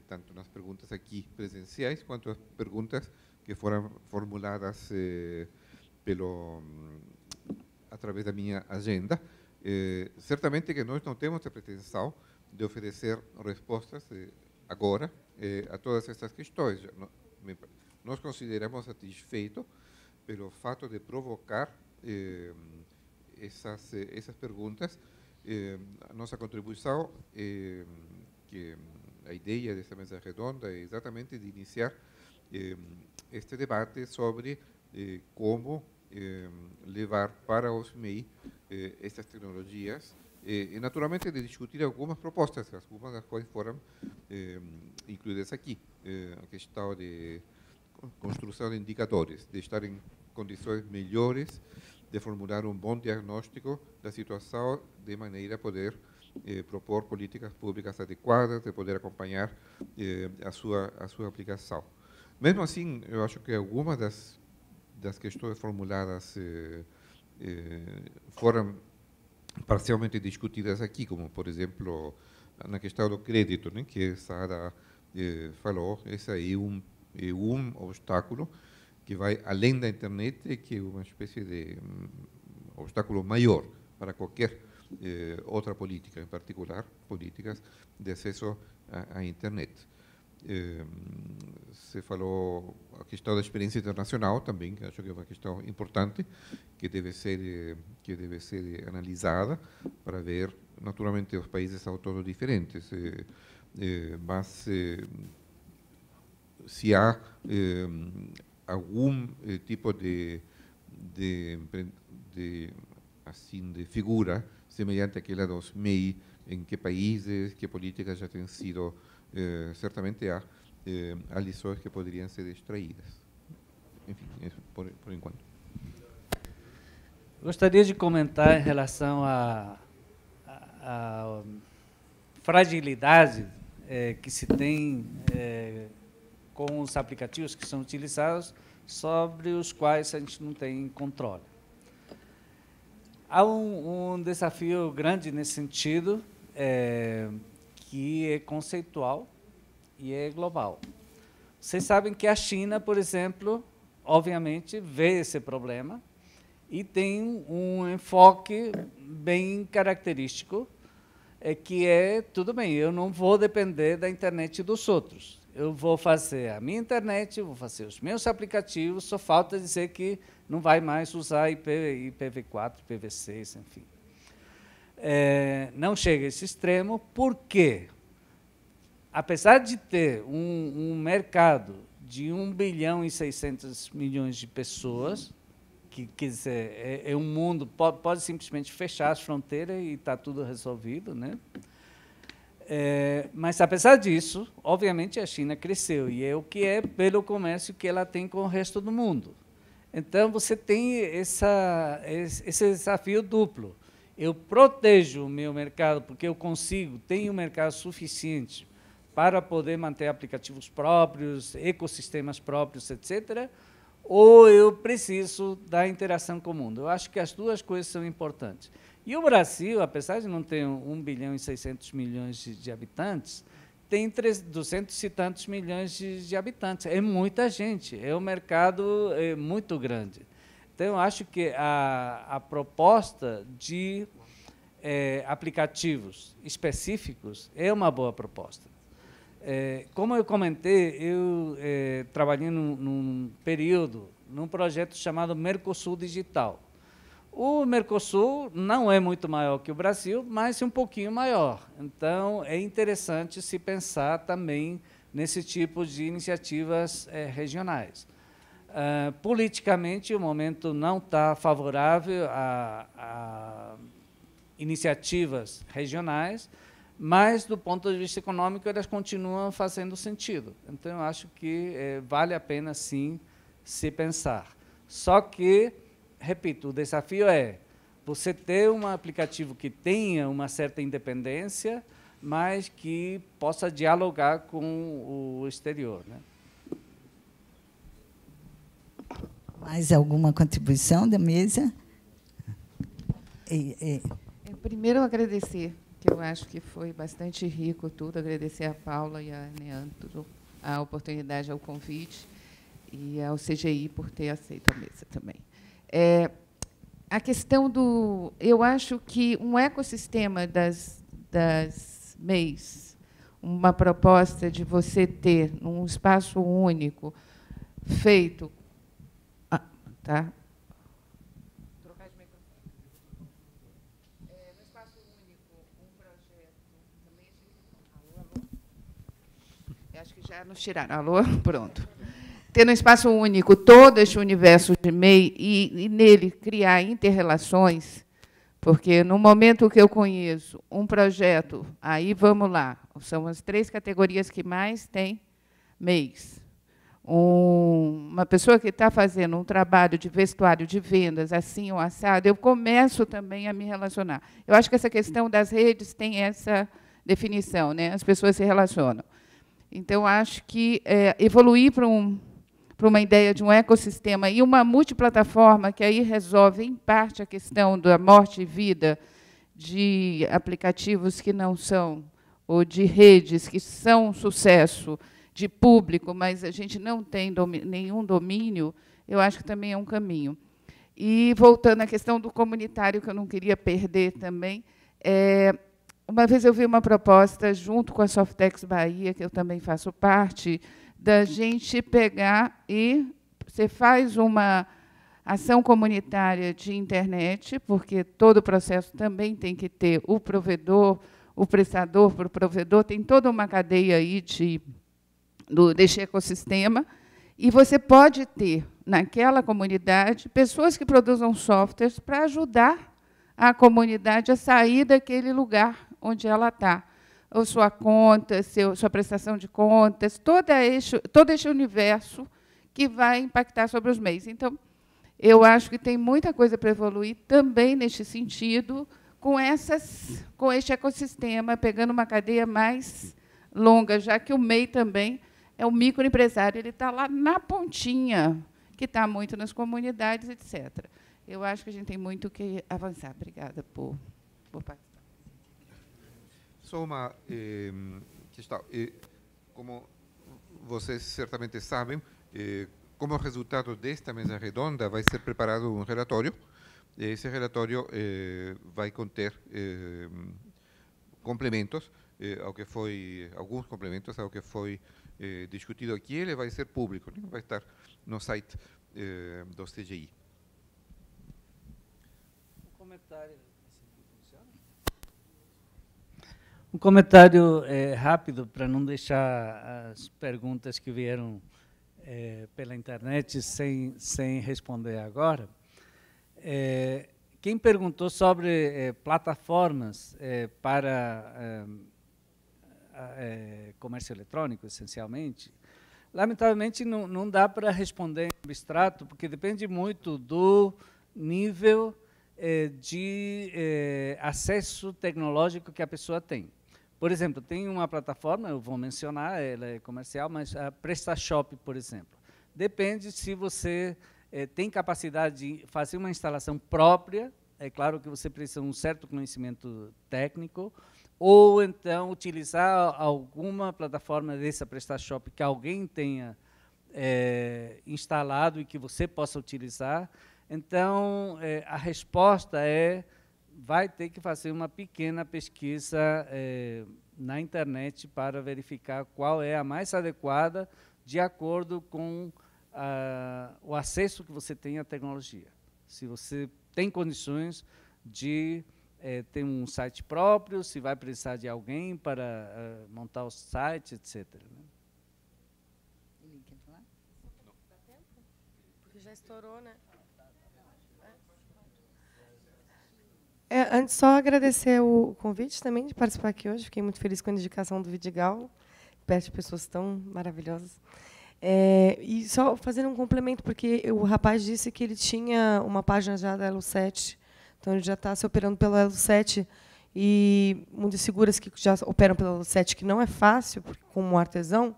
tanto nas perguntas aqui presenciais quanto as perguntas que foram formuladas através da minha agenda. Certamente que nós não temos a pretensão de oferecer respostas agora a todas essas questões. Nós consideramos satisfeito pelo fato de provocar essas perguntas. A nossa contribuição que a ideia dessa mesa redonda é exatamente de iniciar este debate sobre como levar para os MEI essas tecnologias e, naturalmente, de discutir algumas propostas, algumas das quais foram incluídas aqui. A questão de construção de indicadores, de estar em condições melhores de formular um bom diagnóstico da situação, de maneira a poder propor políticas públicas adequadas, de poder acompanhar a sua aplicação. Mesmo assim, eu acho que algumas das questões formuladas foram parcialmente discutidas aqui, como, por exemplo, na questão do crédito, né, que a Sara falou. Esse aí é um obstáculo que vai além da internet, que é uma espécie de obstáculo maior para qualquer outra política, em particular políticas de acesso à internet. Você falou a questão da experiência internacional também, que acho que é uma questão importante, que deve ser analisada para ver, naturalmente, os países são todos diferentes, mas se há algum tipo de figura semelhante àquela dos MEI, em que países, que políticas já têm sido, certamente há lições que poderiam ser extraídas. Enfim, isso por enquanto. Gostaria de comentar em relação à fragilidade que se tem com os aplicativos que são utilizados, sobre os quais a gente não tem controle. Há um desafio grande nesse sentido, que é conceitual e é global. Vocês sabem que a China, por exemplo, obviamente, vê esse problema e tem um enfoque bem característico, que é, tudo bem, eu não vou depender da internet dos outros. Eu vou fazer a minha internet, vou fazer os meus aplicativos, só falta dizer que não vai mais usar IPv4, IPv6, enfim. Não chega a esse extremo, porque, apesar de ter um mercado de 1 bilhão e 600 milhões de pessoas, que quer dizer, é um mundo, pode simplesmente fechar as fronteiras e está tudo resolvido, né? Mas, apesar disso, obviamente, a China cresceu, e é o que é pelo comércio que ela tem com o resto do mundo. Então, você tem esse desafio duplo. Eu protejo o meu mercado, porque eu tenho um mercado suficiente para poder manter aplicativos próprios, ecossistemas próprios, etc., ou eu preciso da interação com o mundo. Eu acho que as duas coisas são importantes. E o Brasil, apesar de não ter 1 bilhão e 600 milhões de habitantes, tem 200 e tantos milhões de habitantes. É muita gente, é um mercado muito grande. Então, eu acho que a proposta de aplicativos específicos é uma boa proposta. Como eu comentei, eu trabalhei num período, num projeto chamado Mercosul Digital. O Mercosul não é muito maior que o Brasil, mas é um pouquinho maior. Então, é interessante se pensar também nesse tipo de iniciativas regionais. Politicamente, o momento não está favorável a iniciativas regionais, mas, do ponto de vista econômico, elas continuam fazendo sentido. Então, eu acho que vale a pena, sim, se pensar. Só que, repito, o desafio é você ter um aplicativo que tenha uma certa independência, mas que possa dialogar com o exterior, né? Mais alguma contribuição da mesa? Primeiro, agradecer, que eu acho que foi bastante rico tudo, agradecer a Paula e a Neandro a oportunidade, ao convite, e ao CGI por ter aceito a mesa também. A questão do... Eu acho que um ecossistema das MEIs, uma proposta de você ter um espaço único feito... tá? Trocar de microfone. No espaço único, um projeto... Também... Alô, alô? acho que já nos tiraram. Alô? Pronto. Ter no espaço único todo este universo de MEI e nele criar inter-relações, porque no momento que eu conheço um projeto, aí vamos lá, são as 3 categorias que mais tem MEIs. Uma pessoa que está fazendo um trabalho de vestuário de vendas, assim ou assado, eu começo também a me relacionar. Eu acho que essa questão das redes tem essa definição, né? As pessoas se relacionam. Então, acho que evoluir para uma ideia de um ecossistema e uma multiplataforma que aí resolve, em parte, a questão da morte e vida de aplicativos que não são, ou de redes que são um sucesso de público, mas a gente não tem nenhum domínio, eu acho que também é um caminho. E, voltando à questão do comunitário, que eu não queria perder também, uma vez eu vi uma proposta, junto com a Softex Bahia, que eu também faço parte, da gente pegar e você faz uma ação comunitária de internet, porque todo o processo também tem que ter o provedor, o prestador para o provedor, tem toda uma cadeia aí deste ecossistema, e você pode ter, naquela comunidade, pessoas que produzam softwares para ajudar a comunidade a sair daquele lugar onde ela está. Ou sua conta, sua prestação de contas, todo este universo que vai impactar sobre os MEIs. Então, eu acho que tem muita coisa para evoluir também neste sentido, com este ecossistema, pegando uma cadeia mais longa, já que o MEI também é um microempresário, ele está lá na pontinha, que está muito nas comunidades, etc. Eu acho que a gente tem muito que avançar. Obrigada por participar. Só uma questão. Como vocês certamente sabem, como resultado desta mesa redonda, vai ser preparado um relatório. Esse relatório vai conter complementos ao que foi, alguns complementos ao que foi discutido aqui. Ele vai ser público, né? Vai estar no site do CGI. Um comentário rápido, para não deixar as perguntas que vieram pela internet sem responder agora. Quem perguntou sobre plataformas para comércio eletrônico, essencialmente, lamentavelmente não dá para responder em abstrato, porque depende muito do nível de acesso tecnológico que a pessoa tem. Por exemplo, tem uma plataforma, eu vou mencionar, ela é comercial, mas a PrestaShop, por exemplo. Depende se você tem capacidade de fazer uma instalação própria, é claro que você precisa de um certo conhecimento técnico, ou então utilizar alguma plataforma dessa PrestaShop que alguém tenha instalado e que você possa utilizar. Então, a resposta vai ter que fazer uma pequena pesquisa na internet para verificar qual é a mais adequada de acordo com o acesso que você tem à tecnologia. Se você tem condições de ter um site próprio, se vai precisar de alguém para montar o site, etc. Ele quer falar? Não. Dá tempo? Porque já estourou, né? Antes, só agradecer o convite também de participar aqui hoje. Fiquei muito feliz com a indicação do Vidigal, perto de pessoas tão maravilhosas. E só fazendo um complemento, porque o rapaz disse que ele tinha uma página já da Elo7, então ele já está se operando pela Elo7, e muitas seguras que já operam pela Elo7, que não é fácil, porque, como artesão,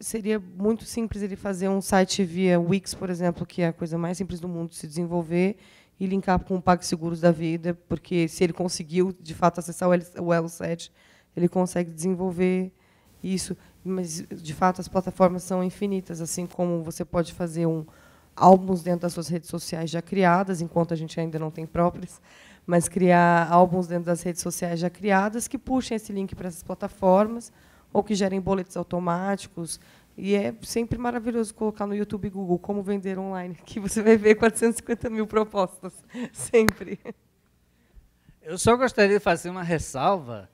seria muito simples ele fazer um site via Wix, por exemplo, que é a coisa mais simples do mundo de se desenvolver, e linkar com o PagSeguros da vida, porque se ele conseguiu, de fato, acessar o Elo7, ele consegue desenvolver isso. Mas, de fato, as plataformas são infinitas, assim como você pode fazer álbuns dentro das suas redes sociais já criadas, enquanto a gente ainda não tem próprias, mas criar álbuns dentro das redes sociais já criadas que puxem esse link para essas plataformas ou que gerem boletos automáticos. E é sempre maravilhoso colocar no YouTube e Google como vender online, que você vai ver 450 mil propostas, sempre. Eu só gostaria de fazer uma ressalva.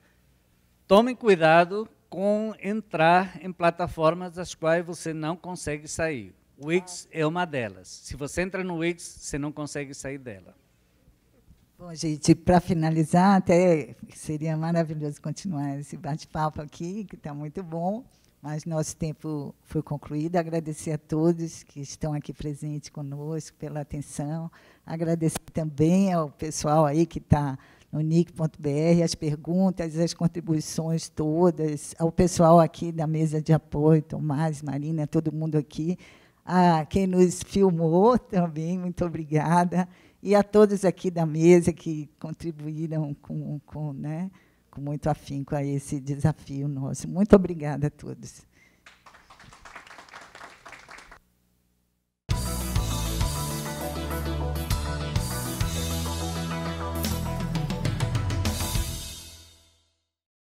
Tomem cuidado com entrar em plataformas das quais você não consegue sair. O Wix é uma delas. Se você entra no Wix, você não consegue sair dela. Bom, gente, para finalizar, até seria maravilhoso continuar esse bate-papo aqui, que está muito bom, mas nosso tempo foi concluído. Agradecer a todos que estão aqui presentes conosco pela atenção. Agradecer também ao pessoal aí que está no nic.br, as perguntas, as contribuições todas, ao pessoal aqui da mesa de apoio, Tomás, Marina, todo mundo aqui, a quem nos filmou também, muito obrigada, e a todos aqui da mesa que contribuíram com muito afinco a esse desafio nosso. Muito obrigada a todos.